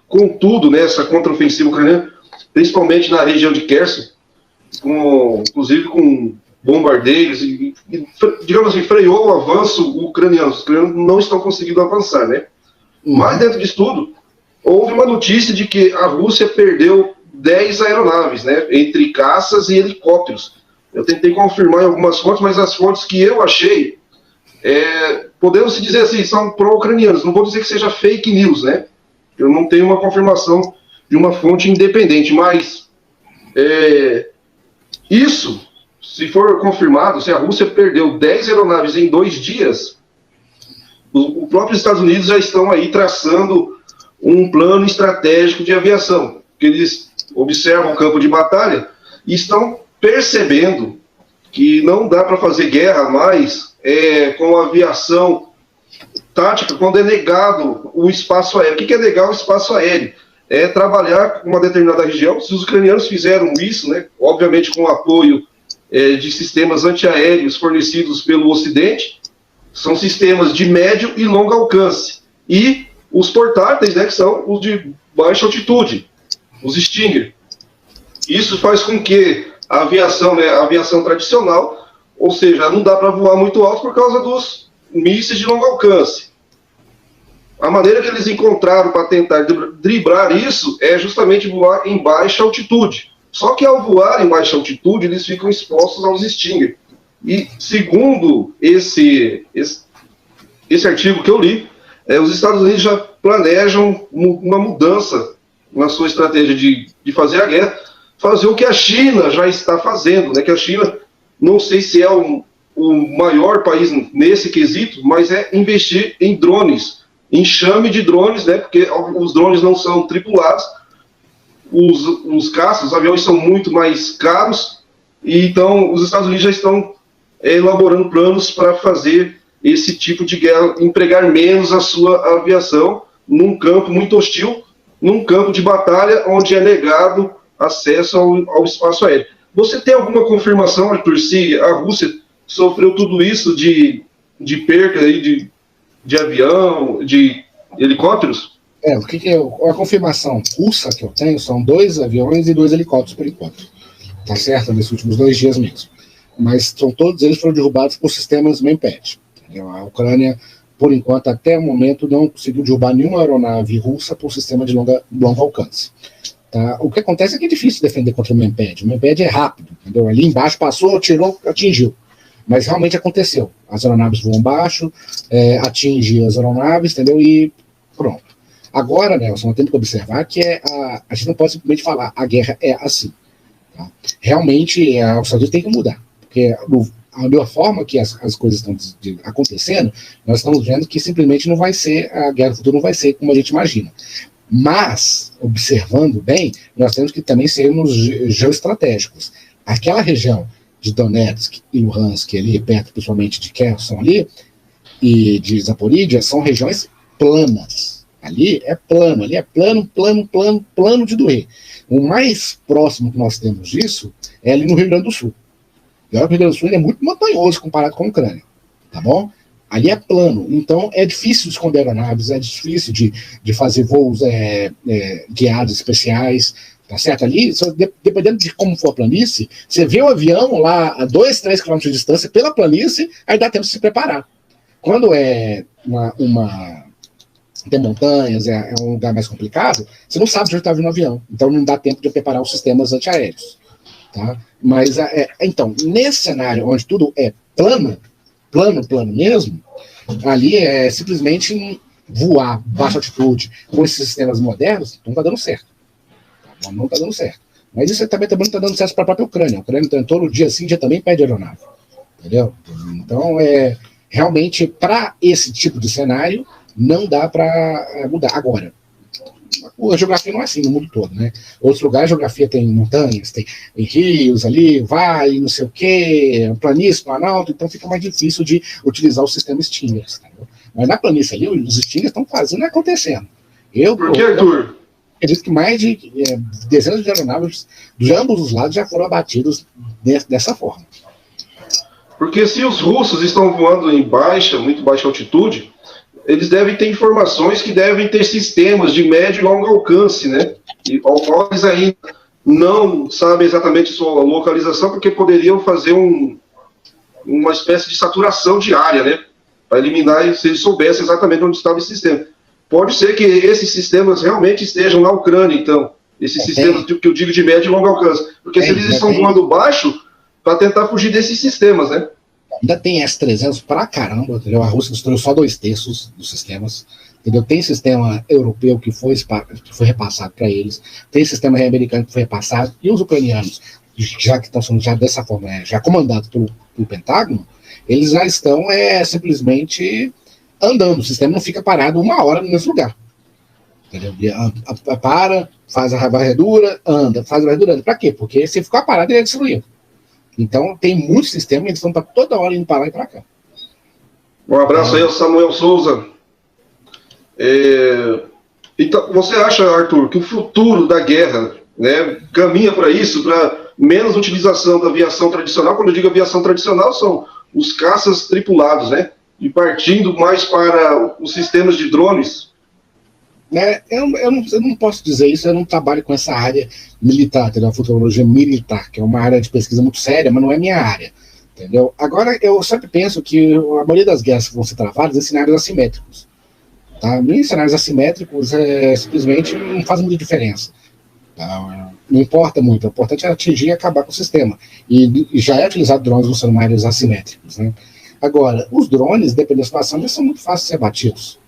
com tudo nessa contraofensiva ucraniana, principalmente na região de Kherson, inclusive com bombardeios, e, digamos assim, freou o avanço ucraniano. Os ucranianos não estão conseguindo avançar, né? Mas dentro disso tudo, houve uma notícia de que a Rússia perdeu 10 aeronaves, né, entre caças e helicópteros. Eu tentei confirmar em algumas fontes, mas as fontes que eu achei, podemos dizer assim, são pró-ucranianos. Não vou dizer que seja fake news, né? Eu não tenho uma confirmação de uma fonte independente, mas isso, se for confirmado, se a Rússia perdeu 10 aeronaves em 2 dias, os próprios Estados Unidos já estão aí traçando um plano estratégico de aviação, que eles observam o campo de batalha e estão percebendo que não dá para fazer guerra mais com a aviação tática quando é negado o espaço aéreo. O que é negar o espaço aéreo? É trabalhar com uma determinada região. Se os ucranianos fizeram isso, né, obviamente com o apoio de sistemas antiaéreos fornecidos pelo Ocidente, são sistemas de médio e longo alcance. E os portáteis, né, que são os de baixa altitude, os Stinger. Isso faz com que a aviação, né, a aviação tradicional, ou seja, não dá para voar muito alto por causa dos mísseis de longo alcance. A maneira que eles encontraram para tentar driblar isso é justamente voar em baixa altitude. Só que ao voar em baixa altitude, eles ficam expostos aos Stinger. E segundo esse artigo que eu li, os Estados Unidos já planejam uma mudança na sua estratégia de fazer a guerra, fazer o que a China já está fazendo, né? Que a China, não sei se é o maior país nesse quesito, mas é investir em drones, enxame de drones, né? Porque os drones não são tripulados, os caças, os aviões são muito mais caros, e então os Estados Unidos já estão elaborando planos para fazer esse tipo de guerra, empregar menos a sua aviação num campo muito hostil, num campo de batalha onde é negado acesso ao espaço aéreo. Você tem alguma confirmação, Arthur, se a Rússia sofreu tudo isso de perda aí de avião, de helicópteros? A confirmação russa que eu tenho são 2 aviões e 2 helicópteros por enquanto. Tá certo? Nesses últimos 2 dias mesmo. Mas todos eles foram derrubados por sistemas Manpad. A Ucrânia, por enquanto, até o momento, não conseguiu derrubar nenhuma aeronave russa por sistema de longo alcance. Tá? O que acontece é que é difícil defender contra o Manpad. O Manpad é rápido, entendeu? Ali embaixo passou, tirou, atingiu. Mas realmente aconteceu. As aeronaves voam baixo, atinge as aeronaves, entendeu? E pronto. Agora, Nelson, nós temos que observar que a gente não pode simplesmente falar a guerra é assim. Tá? Realmente, os Estados Unidos tem que mudar. Porque a melhor forma que as coisas estão acontecendo, nós estamos vendo que simplesmente não vai ser, a guerra do futuro não vai ser como a gente imagina. Mas, observando bem, nós temos que também sermos geoestratégicos. Aquela região de Donetsk e Luhansk, ali perto principalmente de Kherson ali, e de Zaporídia, são regiões planas. Ali é plano de doer. O mais próximo que nós temos disso é ali no Rio Grande do Sul. E o Rio Grande do Sul é muito montanhoso comparado com a Ucrânia, tá bom? Ali é plano, então é difícil esconder aeronaves, é difícil de fazer voos guiados especiais, tá certo? Ali, dependendo de como for a planície, você vê o avião lá a 2, 3 km de distância pela planície, aí dá tempo de se preparar. Quando tem montanhas, é um lugar mais complicado, você não sabe de onde está vindo o avião, então não dá tempo de preparar os sistemas antiaéreos. Tá? Mas, então, nesse cenário onde tudo é plano mesmo, ali é simplesmente voar baixa altitude com esses sistemas modernos, não está dando certo. Não está dando certo. Mas isso também não está dando certo para a própria Ucrânia. A Ucrânia, todo dia sim, dia também perde aeronave. Entendeu? Então, realmente, para esse tipo de cenário, não dá para mudar. Agora, a geografia não é assim no mundo todo, né? Outros lugares, a geografia tem montanhas, tem rios ali, vale, não sei o quê, planície, planalto, então fica mais difícil de utilizar o sistema Stinger. Tá? Mas na planície ali, os Stingers estão fazendo e acontecendo. Por que, Arthur? Acredito que mais de dezenas de aeronaves de ambos os lados já foram abatidos dessa forma. Porque se os russos estão voando em muito baixa altitude, eles devem ter informações que devem ter sistemas de médio e longo alcance, né? E ao qual eles ainda não sabem exatamente sua localização, porque poderiam fazer uma espécie de saturação de área, né? Para eliminar, se eles soubessem exatamente onde estava esse sistema. Pode ser que esses sistemas realmente estejam na Ucrânia, então. Esses sistemas que eu digo de médio e longo alcance. Porque se eles estão voando baixo, para tentar fugir desses sistemas, né? Ainda tem S-300 pra caramba, entendeu? A Rússia destruiu só 2/3 dos sistemas, entendeu? Tem sistema europeu que foi repassado para eles, tem sistema americano que foi repassado, e os ucranianos, já que estão sendo já dessa forma, já comandados pelo Pentágono, eles já estão simplesmente andando, o sistema não fica parado 1 hora no mesmo lugar. Entendeu? Para, faz a varredura, anda, faz a varredura, anda. Pra quê? Porque se ficar parado, ele é destruído. Então, tem muitos sistemas, eles estão para toda hora indo para lá e para cá. Um abraço aí ao Samuel Souza. Então, você acha, Arthur, que o futuro da guerra, né, caminha para isso, para menos utilização da aviação tradicional? Quando eu digo aviação tradicional, são os caças tripulados, né? E partindo mais para os sistemas de drones? Eu não posso dizer isso, eu não trabalho com essa área militar, entendeu? A futurologia militar, que é uma área de pesquisa muito séria, mas não é minha área, entendeu? Agora, eu sempre penso que a maioria das guerras que vão ser travadas é em cenários assimétricos. Tá? Em cenários assimétricos, simplesmente não faz muita diferença. Tá? Não importa muito, o importante é atingir e acabar com o sistema. E já é utilizado drones nos cenários assimétricos, né? Agora, os drones, dependendo da situação, eles são muito fáceis de ser batidos.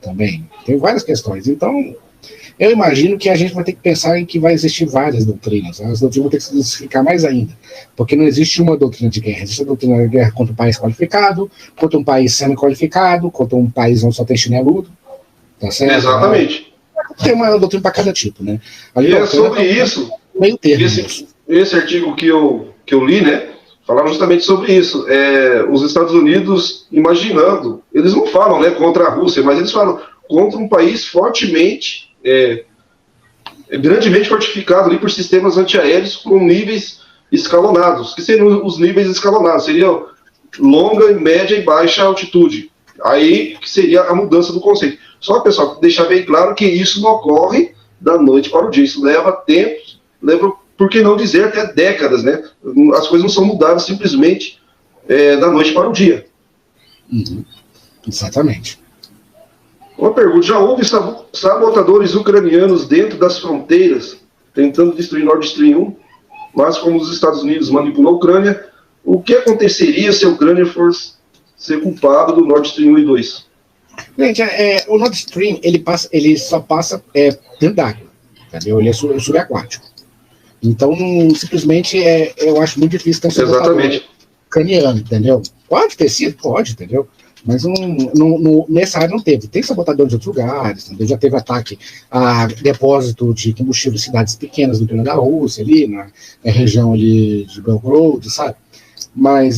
Também. Tem várias questões. Então, eu imagino que a gente vai ter que pensar em que vai existir várias doutrinas. As doutrinas vão ter que se diversificar mais ainda. Porque não existe uma doutrina de guerra. Existe a doutrina de guerra contra um país qualificado, contra um país semi-qualificado, contra um país onde só tem chineludo. Tá certo? Exatamente. Tem uma doutrina para cada tipo, né? E é sobre isso. Meio termo. Esse artigo que eu li, né? Falava justamente sobre isso. Os Estados Unidos imaginando, eles não falam, né, contra a Rússia, mas eles falam contra um país fortemente, grandemente fortificado ali por sistemas antiaéreos com níveis escalonados. Que seriam os níveis escalonados? Seria longa, média e baixa altitude. Aí que seria a mudança do conceito. Só, pessoal, deixar bem claro que isso não ocorre da noite para o dia. Isso leva tempo, por que não dizer até décadas, né? As coisas não são mudadas simplesmente da noite para o dia. Uhum. Exatamente. Uma pergunta: já houve sabotadores ucranianos dentro das fronteiras tentando destruir Nord Stream 1, mas como os Estados Unidos manipulou a Ucrânia, o que aconteceria se a Ucrânia fosse ser culpada do Nord Stream 1 e 2? Gente, o Nord Stream, ele só passa dentro d'água, entendeu? Ele é subaquático. Então, simplesmente, eu acho muito difícil ter um sabotador ucraniano, entendeu? Pode ter sido, pode, entendeu? Mas nessa área não teve. Tem sabotador de outros lugares, entendeu? Já teve ataque a depósito de combustível em cidades pequenas do interior da Rússia, ali na região ali de Belgorod, sabe? Mas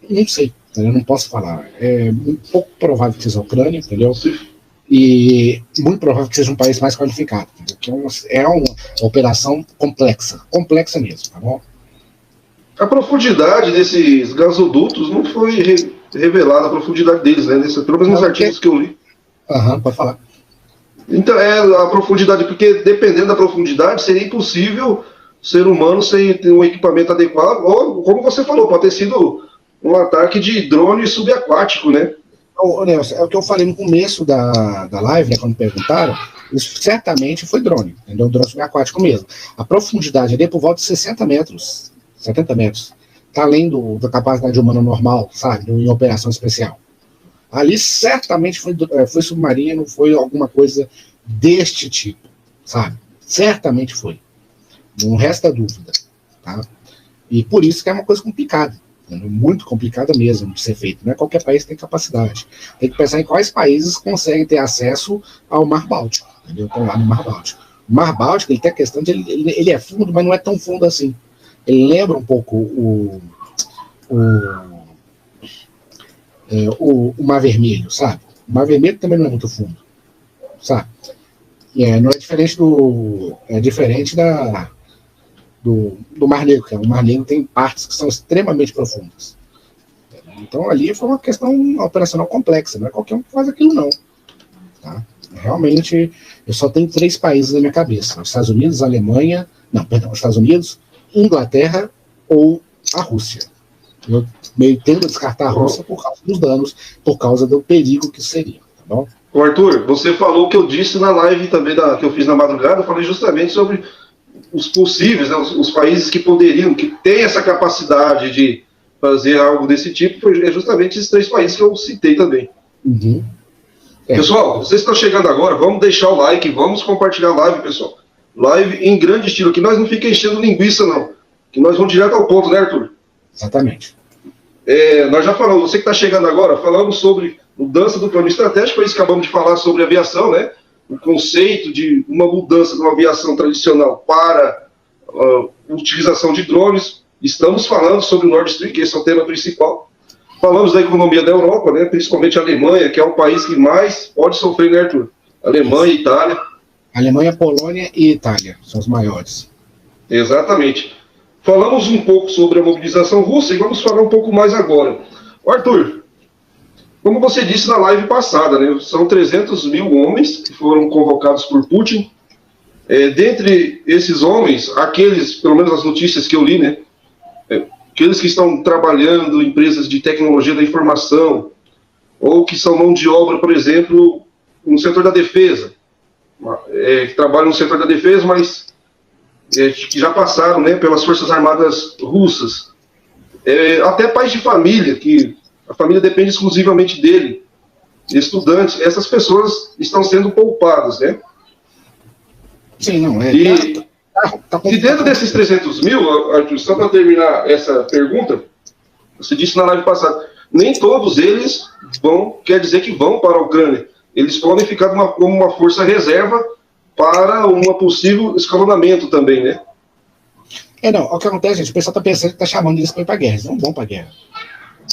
não sei, entendeu? Não posso falar. É um pouco provável que seja a Ucrânia, entendeu? E muito provável que seja um país mais qualificado, porque é uma operação complexa mesmo, tá bom? A profundidade desses gasodutos não foi revelada, a profundidade deles, né? Pelo menos nos artigos que eu li. Pode falar. Então, a profundidade, porque dependendo da profundidade, seria impossível o ser humano sem ter um equipamento adequado, ou, como você falou, pode ter sido um ataque de drone subaquático, né? Nelson, é o que eu falei no começo da live, né, quando perguntaram, isso certamente foi drone, entendeu? Drone subaquático mesmo. A profundidade ali é por volta de 60 metros, 70 metros. Está além da capacidade humana normal, sabe? Em operação especial. Ali certamente foi submarino, foi alguma coisa deste tipo, sabe? Certamente foi. Não resta dúvida, tá? E por isso que é uma coisa complicada. Muito complicada mesmo de ser feito. Não é qualquer país que tem capacidade. Tem que pensar em quais países conseguem ter acesso ao Mar Báltico. Entendeu? Estão lá no Mar Báltico. O Mar Báltico, ele tem a questão de ele é fundo, mas não é tão fundo assim. Ele lembra um pouco o Mar Vermelho, sabe? O Mar Vermelho também não é muito fundo, sabe? Não é diferente é diferente do Mar Negro, que o Mar Negro tem partes que são extremamente profundas. Então ali foi uma questão operacional complexa, não é qualquer um que faz aquilo não. Tá? Realmente, eu só tenho 3 países na minha cabeça: os Estados Unidos, a Alemanha, os Estados Unidos, Inglaterra ou a Rússia. Eu meio tendo a descartar a Rússia por causa dos danos, por causa do perigo que seria. Tá bom? Ô Arthur, você falou o que eu disse na live também que eu fiz na madrugada. Eu falei justamente sobre os possíveis, né, os países que poderiam, que têm essa capacidade de fazer algo desse tipo, é justamente esses 3 países que eu citei também. Uhum. Pessoal, vocês estão chegando agora, vamos deixar o like, vamos compartilhar a live, pessoal. Live em grande estilo, que nós não fica enchendo linguiça, não. Que nós vamos direto ao ponto, né, Arthur? Exatamente. Nós já falamos, você que está chegando agora, falamos sobre mudança do plano estratégico, isso acabamos de falar sobre aviação, né? O conceito de uma mudança de uma aviação tradicional para utilização de drones. Estamos falando sobre o Nord Stream, que esse é o tema principal. Falamos da economia da Europa, né? Principalmente a Alemanha, que é o país que mais pode sofrer, né, Arthur? Alemanha e Itália. Alemanha, Polônia e Itália são os maiores. Exatamente. Falamos um pouco sobre a mobilização russa e vamos falar um pouco mais agora. Arthur, como você disse na live passada, né, são 300 mil homens que foram convocados por Putin. Dentre esses homens, aqueles, pelo menos as notícias que eu li, né, aqueles que estão trabalhando em empresas de tecnologia da informação, ou que são mão de obra, por exemplo, no setor da defesa, que trabalham no setor da defesa, mas que já passaram, né, pelas Forças Armadas russas. Até pais de família, que a família depende exclusivamente dele, estudantes, essas pessoas estão sendo poupadas, né? Sim, não é. E dentro desses 300 mil, Arthur, só para terminar essa pergunta, você disse na live passada, nem todos eles quer dizer que vão para a Ucrânia. Eles podem ficar como uma força reserva para um possível escalonamento também, né? Não, o que acontece, gente, o pessoal está pensando que está chamando eles para ir para a guerra. Eles não vão para a guerra.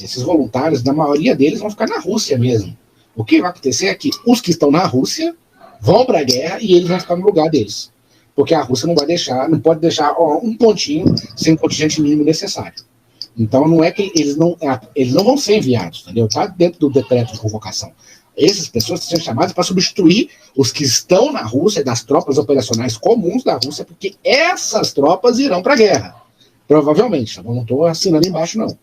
Esses voluntários, na maioria deles, vão ficar na Rússia mesmo. O que vai acontecer é que os que estão na Rússia vão para a guerra e eles vão ficar no lugar deles. Porque a Rússia não pode deixar um pontinho sem o contingente mínimo necessário. Então não é que eles não vão ser enviados, entendeu? Está dentro do decreto de convocação. Essas pessoas estão sendo chamadas para substituir os que estão na Rússia, das tropas operacionais comuns da Rússia, porque essas tropas irão para a guerra. Provavelmente. Eu não estou assinando embaixo, não.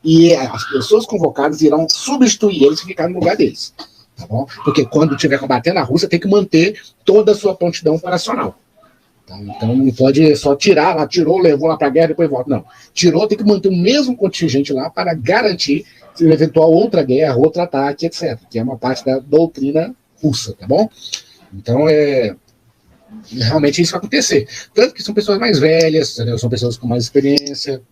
E as pessoas convocadas irão substituir eles e ficar no lugar deles. Tá bom? Porque quando estiver combatendo a Rússia, tem que manter toda a sua prontidão operacional. Então não pode só tirar, lá tirou, levou lá para a guerra, depois volta. Não. Tirou, tem que manter o mesmo contingente lá para garantir eventual outra guerra, outro ataque, etc. Que é uma parte da doutrina russa, tá bom? Então realmente isso vai acontecer. Tanto que são pessoas mais velhas, entendeu? São pessoas com mais experiência.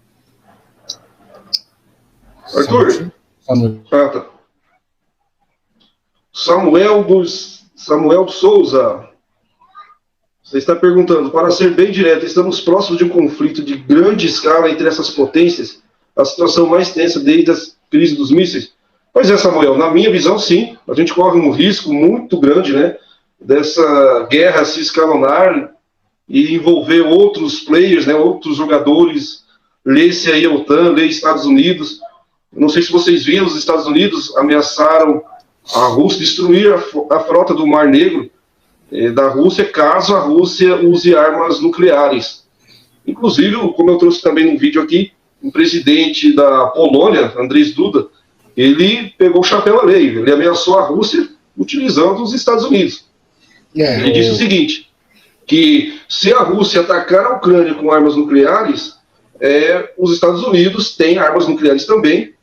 Arthur, Samuel Souza, você está perguntando, para ser bem direto, estamos próximos de um conflito de grande escala entre essas potências, a situação mais tensa desde a crise dos mísseis? Pois é, Samuel, na minha visão, sim, a gente corre um risco muito grande, né, dessa guerra se escalonar e envolver outros players, né, outros jogadores, lê-se aí a OTAN, lê Estados Unidos. Não sei se vocês viram, os Estados Unidos ameaçaram a Rússia destruir a frota do Mar Negro da Rússia, caso a Rússia use armas nucleares. Inclusive, como eu trouxe também no vídeo aqui, o presidente da Polônia, Andrzej Duda, ele pegou o chapéu à lei, ele ameaçou a Rússia utilizando os Estados Unidos. Ele disse o seguinte, que se a Rússia atacar a Ucrânia com armas nucleares, os Estados Unidos têm armas nucleares também,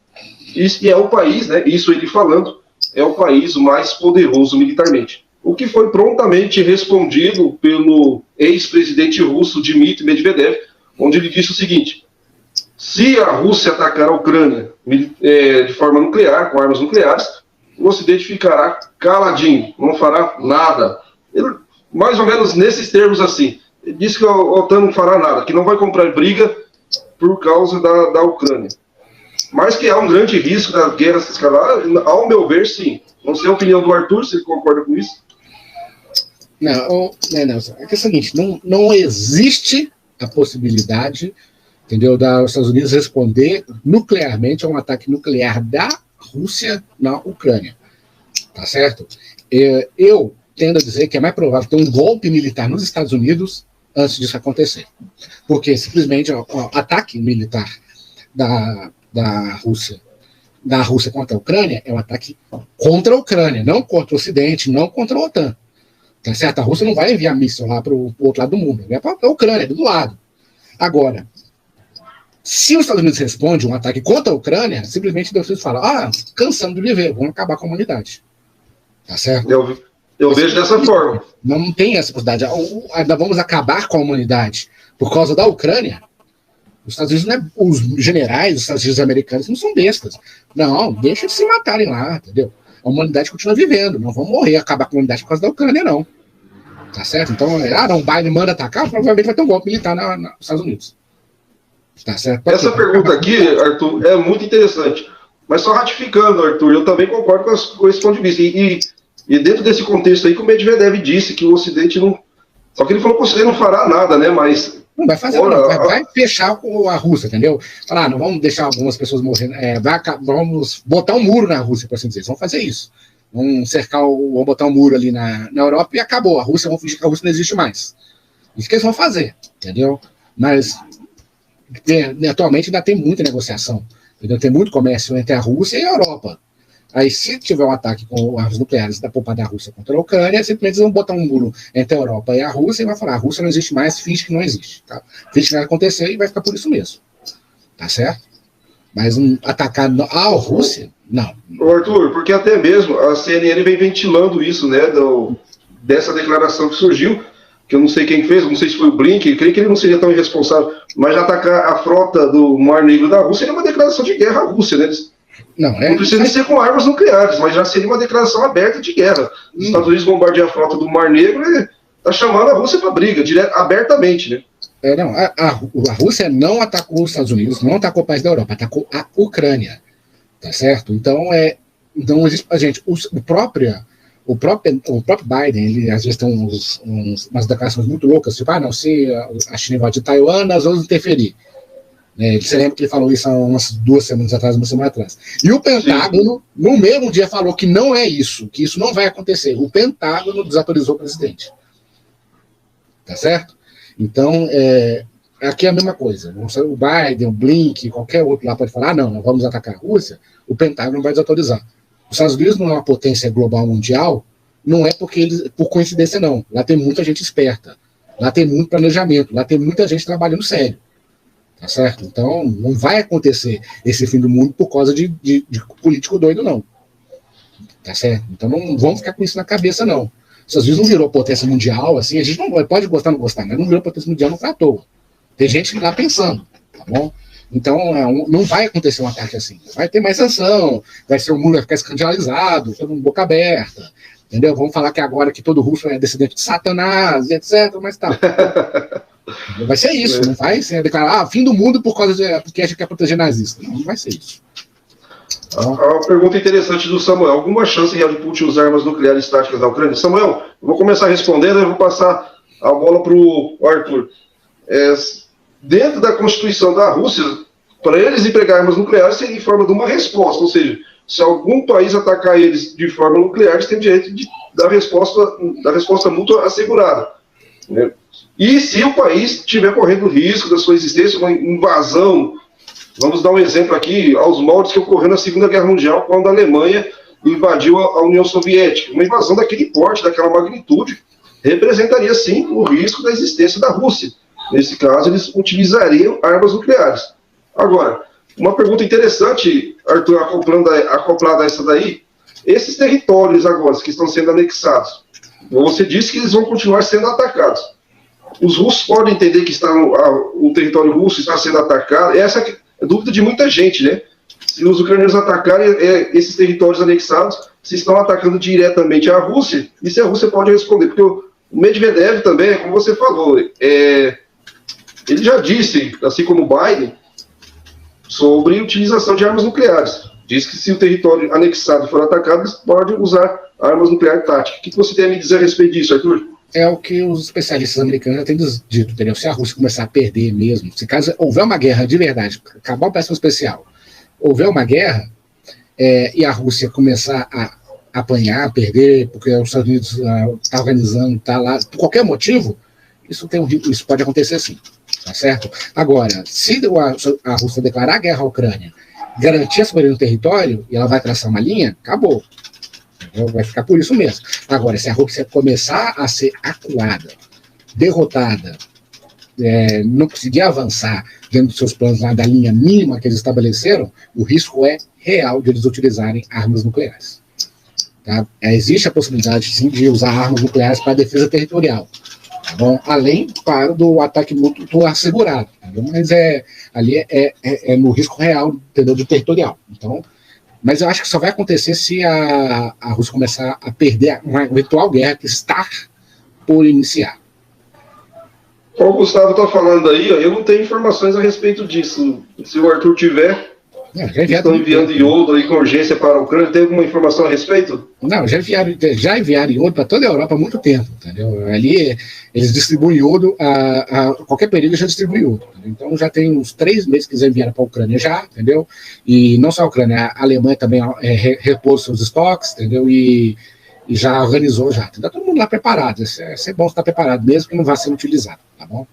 e é o país, né, isso ele falando, é o país mais poderoso militarmente. O que foi prontamente respondido pelo ex-presidente russo Dmitry Medvedev, onde ele disse o seguinte, se a Rússia atacar a Ucrânia de forma nuclear, com armas nucleares, o Ocidente ficará caladinho, não fará nada. Ele, mais ou menos nesses termos assim, ele disse que a OTAN não fará nada, que não vai comprar briga por causa da Ucrânia. Mas que há um grande risco da guerra se escalar, ao meu ver, sim. Não sei a opinião do Arthur, se ele concorda com isso. Não, é que é o seguinte, não existe a possibilidade, entendeu, dos Estados Unidos responder nuclearmente a um ataque nuclear da Rússia na Ucrânia. Tá certo? Eu tendo a dizer que é mais provável ter um golpe militar nos Estados Unidos antes disso acontecer. Porque simplesmente o ataque militar da Rússia contra a Ucrânia é um ataque contra a Ucrânia, não contra o Ocidente, não contra a OTAN. Tá certo? A Rússia não vai enviar míssil lá para o outro lado do mundo, é para a Ucrânia, do lado. Agora, se os Estados Unidos respondem um ataque contra a Ucrânia, simplesmente os Estados Unidos falam, cansamos de viver, vamos acabar com a humanidade. Tá certo? Eu vejo dessa forma. Não tem essa possibilidade. Ainda vamos acabar com a humanidade por causa da Ucrânia. Os Estados Unidos, os generais dos Estados Unidos americanos não são bestas. Não, deixa de se matarem lá, entendeu? A humanidade continua vivendo. Não vão morrer, acabar com a humanidade por causa da Ucrânia, não. Tá certo? Então, o Biden manda atacar, provavelmente vai ter um golpe militar nos Estados Unidos. Tá certo? Essa pergunta aqui, Arthur, é muito interessante. Mas só ratificando, Arthur, eu também concordo com esse ponto de vista. E dentro desse contexto aí que o Medvedev disse que o Ocidente não... Só que ele falou que o Ocidente não fará nada, né? Mas... Não vai fazer, vai fechar com a Rússia, entendeu? Falar, não vamos deixar algumas pessoas morrendo, vamos botar um muro na Rússia, por assim dizer. Vamos fazer isso. Vamos vamos botar um muro ali na Europa e acabou. A Rússia, vamos fingir que a Rússia não existe mais. Isso que eles vão fazer, entendeu? Mas atualmente ainda tem muita negociação, entendeu? Tem muito comércio entre a Rússia e a Europa. Aí, se tiver um ataque com armas nucleares da polpa da Rússia contra a Ucrânia, simplesmente eles vão botar um muro entre a Europa e a Rússia e vai falar, a Rússia não existe mais, finge que não existe. Tá? Finge que não vai acontecer e vai ficar por isso mesmo. Tá certo? Mas atacar a Rússia, não. Arthur, porque até mesmo a CNN vem ventilando isso, né, dessa declaração que surgiu, que eu não sei quem fez, não sei se foi o Blinken, creio que ele não seria tão irresponsável, mas atacar a frota do Mar Negro da Rússia é uma declaração de guerra à Rússia, né? Não precisa nem ser com armas nucleares, mas já seria uma declaração aberta de guerra. Os Estados Unidos bombardeiam a frota do Mar Negro e está chamando a Rússia para briga, abertamente, né? A Rússia não atacou os Estados Unidos, não atacou o país da Europa, atacou a Ucrânia, tá certo? Então, existe a gente, o próprio Biden, ele às vezes tem umas declarações muito loucas, tipo, não, se a China invadir Taiwan, nós vamos interferir. Você lembra que ele falou isso há umas 2 semanas atrás, uma semana atrás. E o Pentágono, no mesmo dia, falou que não é isso, que isso não vai acontecer. O Pentágono desautorizou o presidente. Tá certo? Então, aqui é a mesma coisa. O Biden, o Blinken, qualquer outro lá pode falar, não, nós vamos atacar a Rússia, o Pentágono vai desautorizar. Os Estados Unidos não é uma potência global mundial, não é por coincidência, não. Lá tem muita gente esperta, lá tem muito planejamento, lá tem muita gente trabalhando sério. Tá certo? Então, não vai acontecer esse fim do mundo por causa de político doido, não. Tá certo? Então, não vamos ficar com isso na cabeça, não. Se às vezes não virou potência mundial, assim, a gente não pode gostar ou não gostar, mas não virou potência mundial não foi à toa. Tem gente lá pensando, tá bom? Então, não vai acontecer um ataque assim. Vai ter mais sanção, o mundo vai ficar escandalizado, todo mundo boca aberta, entendeu? Vamos falar que agora que todo russo é descendente de Satanás, etc, mas tá. Vai ser isso, não vai ser declarar fim do mundo porque a gente quer proteger nazista. Não vai ser isso. A pergunta interessante do Samuel: alguma chance real de Putin usar armas nucleares táticas na Ucrânia? Samuel, eu vou começar respondendo e vou passar a bola para o Arthur. Dentro da Constituição da Rússia, para eles empregar armas nucleares seria em forma de uma resposta, ou seja, se algum país atacar eles de forma nuclear, eles têm direito da resposta mútua assegurada, né? E se o país estiver correndo risco da sua existência, uma invasão, vamos dar um exemplo aqui, aos moldes que ocorreu na Segunda Guerra Mundial, quando a Alemanha invadiu a União Soviética. Uma invasão daquele porte, daquela magnitude, representaria, sim, o risco da existência da Rússia. Nesse caso, eles utilizariam armas nucleares. Agora, uma pergunta interessante, Arthur, acoplada a essa daí, esses territórios agora que estão sendo anexados, você disse que eles vão continuar sendo atacados. Os russos podem entender que o território russo está sendo atacado. Essa é a dúvida de muita gente, né? Se os ucranianos atacarem esses territórios anexados, se estão atacando diretamente a Rússia, e se a Rússia pode responder. Porque o Medvedev também, como você falou, ele já disse, assim como o Biden, sobre utilização de armas nucleares. Diz que se o território anexado for atacado, eles podem usar armas nucleares táticas. O que você tem a me dizer a respeito disso, Arthur? é o que os especialistas americanos já têm dito, entendeu? Se a Rússia começar a perder mesmo, se caso houver uma guerra de verdade, acabar o péssimo especial, houver uma guerra, e a Rússia começar a apanhar, perder, porque os Estados Unidos está organizando, está lá, por qualquer motivo, isso pode acontecer sim, tá certo? Agora, se a Rússia declarar guerra à Ucrânia, garantir a soberania do território, e ela vai traçar uma linha, acabou. Vai ficar por isso mesmo. Agora, se a Rússia começar a ser acuada, derrotada, não conseguir avançar dentro dos seus planos lá da linha mínima que eles estabeleceram, o risco é real de eles utilizarem armas nucleares. Tá? Existe a possibilidade, sim, de usar armas nucleares para defesa territorial. Tá bom? Além, claro, do ataque mútuo assegurado. Tá? Mas ali é no risco real, entendeu, do territorial. Então, mas eu acho que só vai acontecer se a Rússia começar a perder uma eventual guerra que está por iniciar. O Gustavo está falando aí, eu não tenho informações a respeito disso. Se o Arthur tiver... Estão enviando iodo aí com urgência para a Ucrânia. Tem alguma informação a respeito? Não, já enviaram iodo para toda a Europa há muito tempo, entendeu? Ali eles distribuem iodo, a qualquer período já distribui iodo. Entendeu? Então já tem uns 3 meses que eles enviaram para a Ucrânia já, entendeu? E não só a Ucrânia, a Alemanha também repôs seus estoques, entendeu? E já organizou já. Está todo mundo lá preparado. É bom estar preparado, mesmo que não vá ser utilizado, tá bom?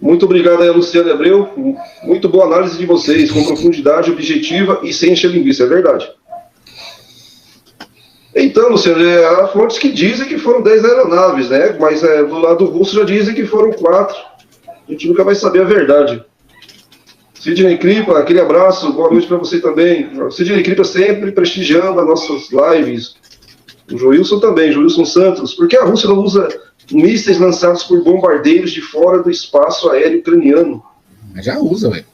Muito obrigado aí, Luciano e Abreu. Muito boa análise de vocês, com profundidade, objetiva e sem encher linguiça, é verdade. Então, Luciano, há fontes que dizem que foram 10 aeronaves, né? Mas do lado russo já dizem que foram 4. A gente nunca vai saber a verdade. Sidney Kripa, aquele abraço, boa noite para você também. Sidney Kripa sempre prestigiando as nossas lives. O Joilson também, Joilson Santos. Por que a Rússia não usa mísseis lançados por bombardeiros de fora do espaço aéreo ucraniano? Já usa, velho.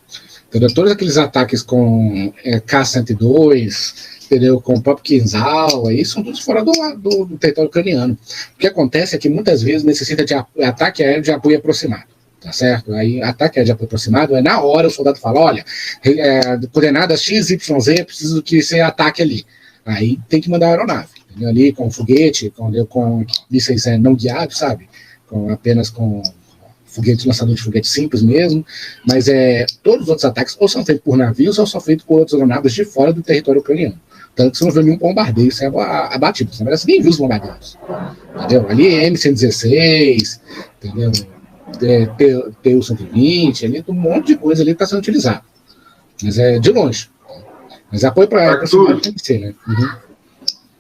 Todos aqueles ataques com K-102, entendeu? Com o próprio Kinzhal, aí são todos fora do território ucraniano. O que acontece é que muitas vezes necessita de ataque aéreo de apoio aproximado. Tá certo? Aí, ataque aéreo de apoio aproximado, na hora o soldado fala, olha, coordenadas XYZ, preciso que você ataque ali. Aí tem que mandar a aeronave. Ali com foguete, com mísseis não guiados, sabe? Apenas com foguete, lançador de foguete simples mesmo, mas todos os outros ataques ou são feitos por navios ou são feitos por outras aeronaves de fora do território ucraniano. Tanto que você não vê nenhum bombardeio sendo abatido. Na verdade, você nem viu os bombardeiros. Entendeu? Ali é M116, entendeu? Tu-120, ali um monte de coisa ali está sendo utilizado. Mas é de longe. Mas apoio para a tem que ser, né? Uhum.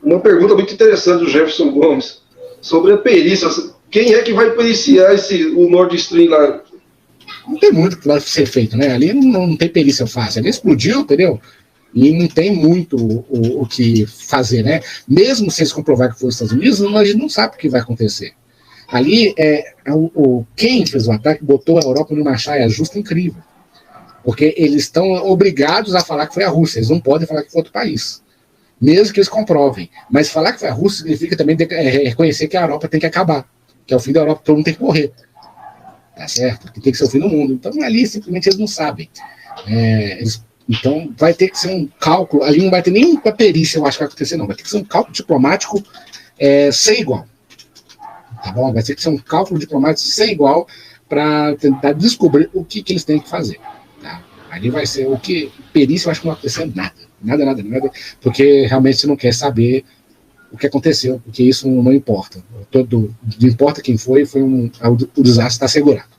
Uma pergunta muito interessante do Jefferson Gomes sobre a perícia. Quem é que vai periciar o Nord Stream lá? Não tem muito que vai ser feito, né? Ali não tem perícia fácil. Ali explodiu, entendeu? E não tem muito o que fazer, né? Mesmo se eles comprovar que foi os Estados Unidos, a gente não sabe o que vai acontecer. Ali, quem fez o ataque botou a Europa numa saia justa incrível. Porque eles estão obrigados a falar que foi a Rússia. Eles não podem falar que foi outro país. Mesmo que eles comprovem. Mas falar que foi a Rússia significa também reconhecer que a Europa tem que acabar. Que é o fim da Europa, todo mundo tem que morrer. Tá certo? Que tem que ser o fim do mundo. Então ali simplesmente eles não sabem. Então vai ter que ser um cálculo. Ali não vai ter nenhuma perícia, eu acho que vai acontecer, não. Vai ter que ser um cálculo diplomático ser igual. Tá bom? Vai ter que ser um cálculo diplomático ser igual para tentar descobrir o que eles têm que fazer. Tá? Ali vai ser o que. Perícia, eu acho que não vai acontecer nada. Nada, porque realmente você não quer saber o que aconteceu, porque isso não importa. Não importa quem foi, o desastre está assegurado.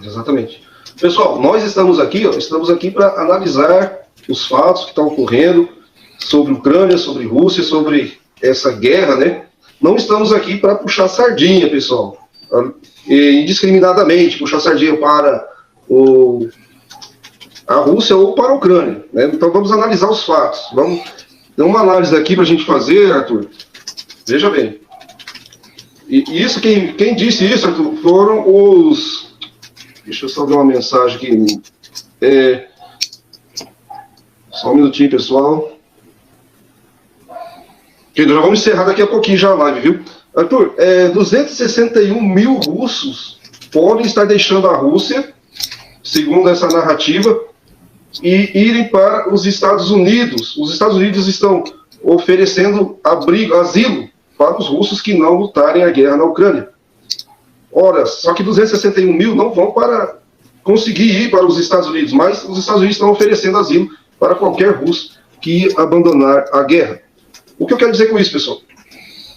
Exatamente. Pessoal, nós estamos aqui para analisar os fatos que estão ocorrendo sobre Ucrânia, sobre Rússia, sobre essa guerra, né? Não estamos aqui para puxar sardinha, pessoal. Indiscriminadamente, puxar sardinha para a Rússia ou para a Ucrânia, né? Então vamos analisar os fatos. Tem uma análise aqui para a gente fazer, Arthur. Veja bem. E isso, quem disse isso, Arthur, foram os... Deixa eu só ver uma mensagem aqui. Só um minutinho, pessoal. Já vamos encerrar daqui a pouquinho já a live, viu? Arthur, 261 mil russos podem estar deixando a Rússia, segundo essa narrativa, e irem para os Estados Unidos. Os Estados Unidos estão oferecendo asilo para os russos que não lutarem a guerra na Ucrânia. Ora, só que 261 mil não vão para conseguir ir para os Estados Unidos, mas os Estados Unidos estão oferecendo asilo para qualquer russo que abandonar a guerra. O que eu quero dizer com isso, pessoal?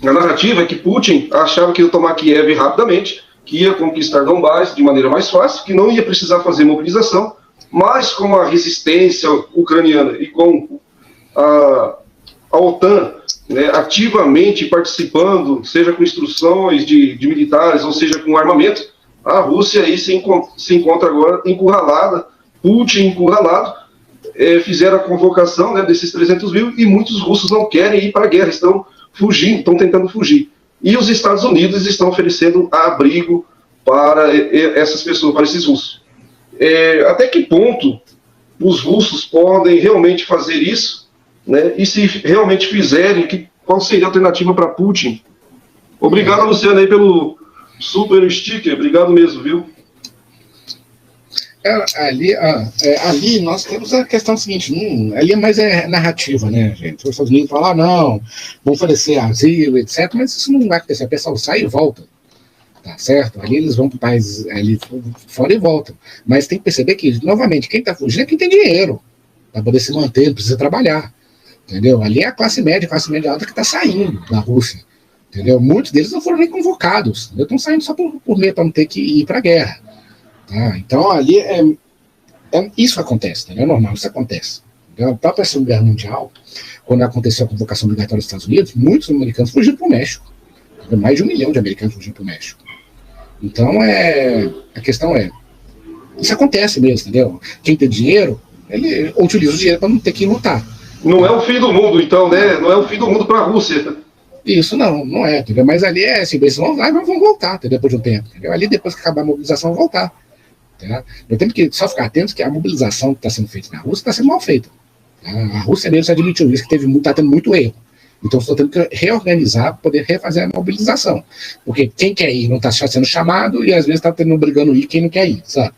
A narrativa é que Putin achava que ia tomar Kiev rapidamente, que ia conquistar Donbass de maneira mais fácil, que não ia precisar fazer mobilização, mas com a resistência ucraniana e com a OTAN, né, ativamente participando, seja com instruções de militares, ou seja com armamento, a Rússia aí se encontra agora encurralada, Putin encurralado, fizeram a convocação, né, desses 300 mil, e muitos russos não querem ir para a guerra, estão fugindo, estão tentando fugir. E os Estados Unidos estão oferecendo abrigo para essas pessoas, para esses russos. Até que ponto os russos podem realmente fazer isso, né? E se realmente fizerem, qual seria a alternativa para Putin? Obrigado, Luciano, aí pelo super sticker, obrigado mesmo, viu? Ali nós temos a questão seguinte, ali é mais narrativa, né, gente? Os Estados Unidos falam, não, vão oferecer asilo, etc., mas isso não vai acontecer, o pessoal sai e volta, tá certo? Ali eles vão para o país ali fora e voltam, mas tem que perceber que, novamente, quem está fugindo é quem tem dinheiro, para poder se manter, não precisa trabalhar, entendeu? Ali é a classe média alta que está saindo da Rússia, entendeu? Muitos deles não foram nem convocados, estão saindo só por medo, para não ter que ir para a guerra. Tá? Então, ali isso acontece, né? É normal, isso acontece. A própria Segunda Guerra Mundial, quando aconteceu a convocação obrigatória dos Estados Unidos, muitos americanos fugiram para o México. Mais de 1 milhão de americanos fugiram para o México. Então, a questão isso acontece mesmo, entendeu? Quem tem dinheiro, ele utiliza o dinheiro para não ter que lutar. Não é o fim do mundo, então, né? Não é o fim do mundo para a Rússia. Isso não é, entendeu? Mas ali assim, eles vão lá e vão voltar, entendeu? Depois de um tempo, entendeu? Ali, depois que acabar a mobilização, vão voltar. Tá? Nós temos que só ficar atentos que a mobilização que está sendo feita na Rússia está sendo mal feita. Tá? A Rússia mesmo admitiu isso, que está tendo muito erro. Então, estou tendo que reorganizar para poder refazer a mobilização. Porque quem quer ir não está sendo chamado e às vezes está obrigando a ir quem não quer ir, sabe?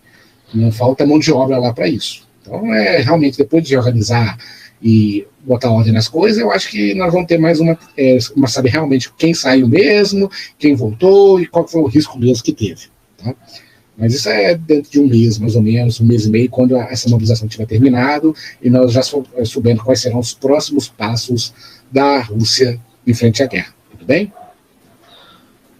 Não falta mão de obra lá para isso. Então, realmente, depois de organizar e botar ordem nas coisas, eu acho que nós vamos ter mais uma saber realmente quem saiu mesmo, quem voltou e qual foi o risco mesmo que teve. Tá? Mas isso é dentro de um mês, mais ou menos, 1 mês e meio, quando essa mobilização tiver terminado e nós já soubermos quais serão os próximos passos da Rússia em frente à guerra. Tudo bem?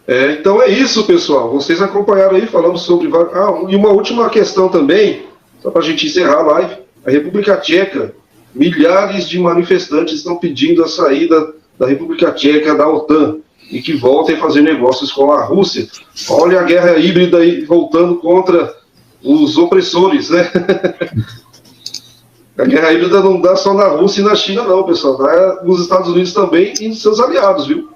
Então é isso, pessoal. Vocês acompanharam aí, falamos sobre... e uma última questão também, só para a gente encerrar a live. A República Tcheca, milhares de manifestantes estão pedindo a saída da República Tcheca da OTAN e que voltem a fazer negócios com a Rússia. Olha a guerra híbrida aí voltando contra os opressores, né? A guerra híbrida não dá só na Rússia e na China, não, pessoal. Dá nos Estados Unidos também e nos seus aliados, viu?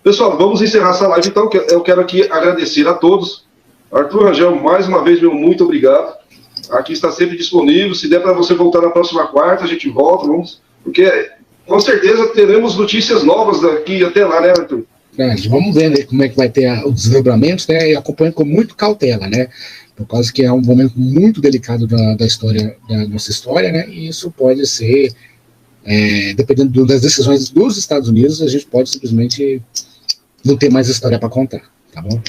Pessoal, vamos encerrar essa live, então. Eu quero aqui agradecer a todos. Arthur Rangel, mais uma vez, meu muito obrigado. Aqui está sempre disponível. Se der para você voltar na próxima quarta, a gente volta, porque com certeza teremos notícias novas daqui até lá, né, Arthur? Vamos ver, né, como é que vai ter os desdobramentos, né, e acompanhando com muito cautela, né, por causa que é um momento muito delicado da história, da nossa história, né, e isso pode ser, dependendo das decisões dos Estados Unidos, a gente pode simplesmente não ter mais história para contar, tá bom?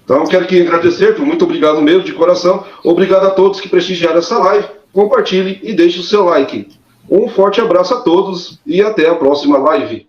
Então, quero aqui agradecer, muito obrigado mesmo, de coração. Obrigado a todos que prestigiaram essa live. Compartilhe e deixe o seu like. Um forte abraço a todos e até a próxima live.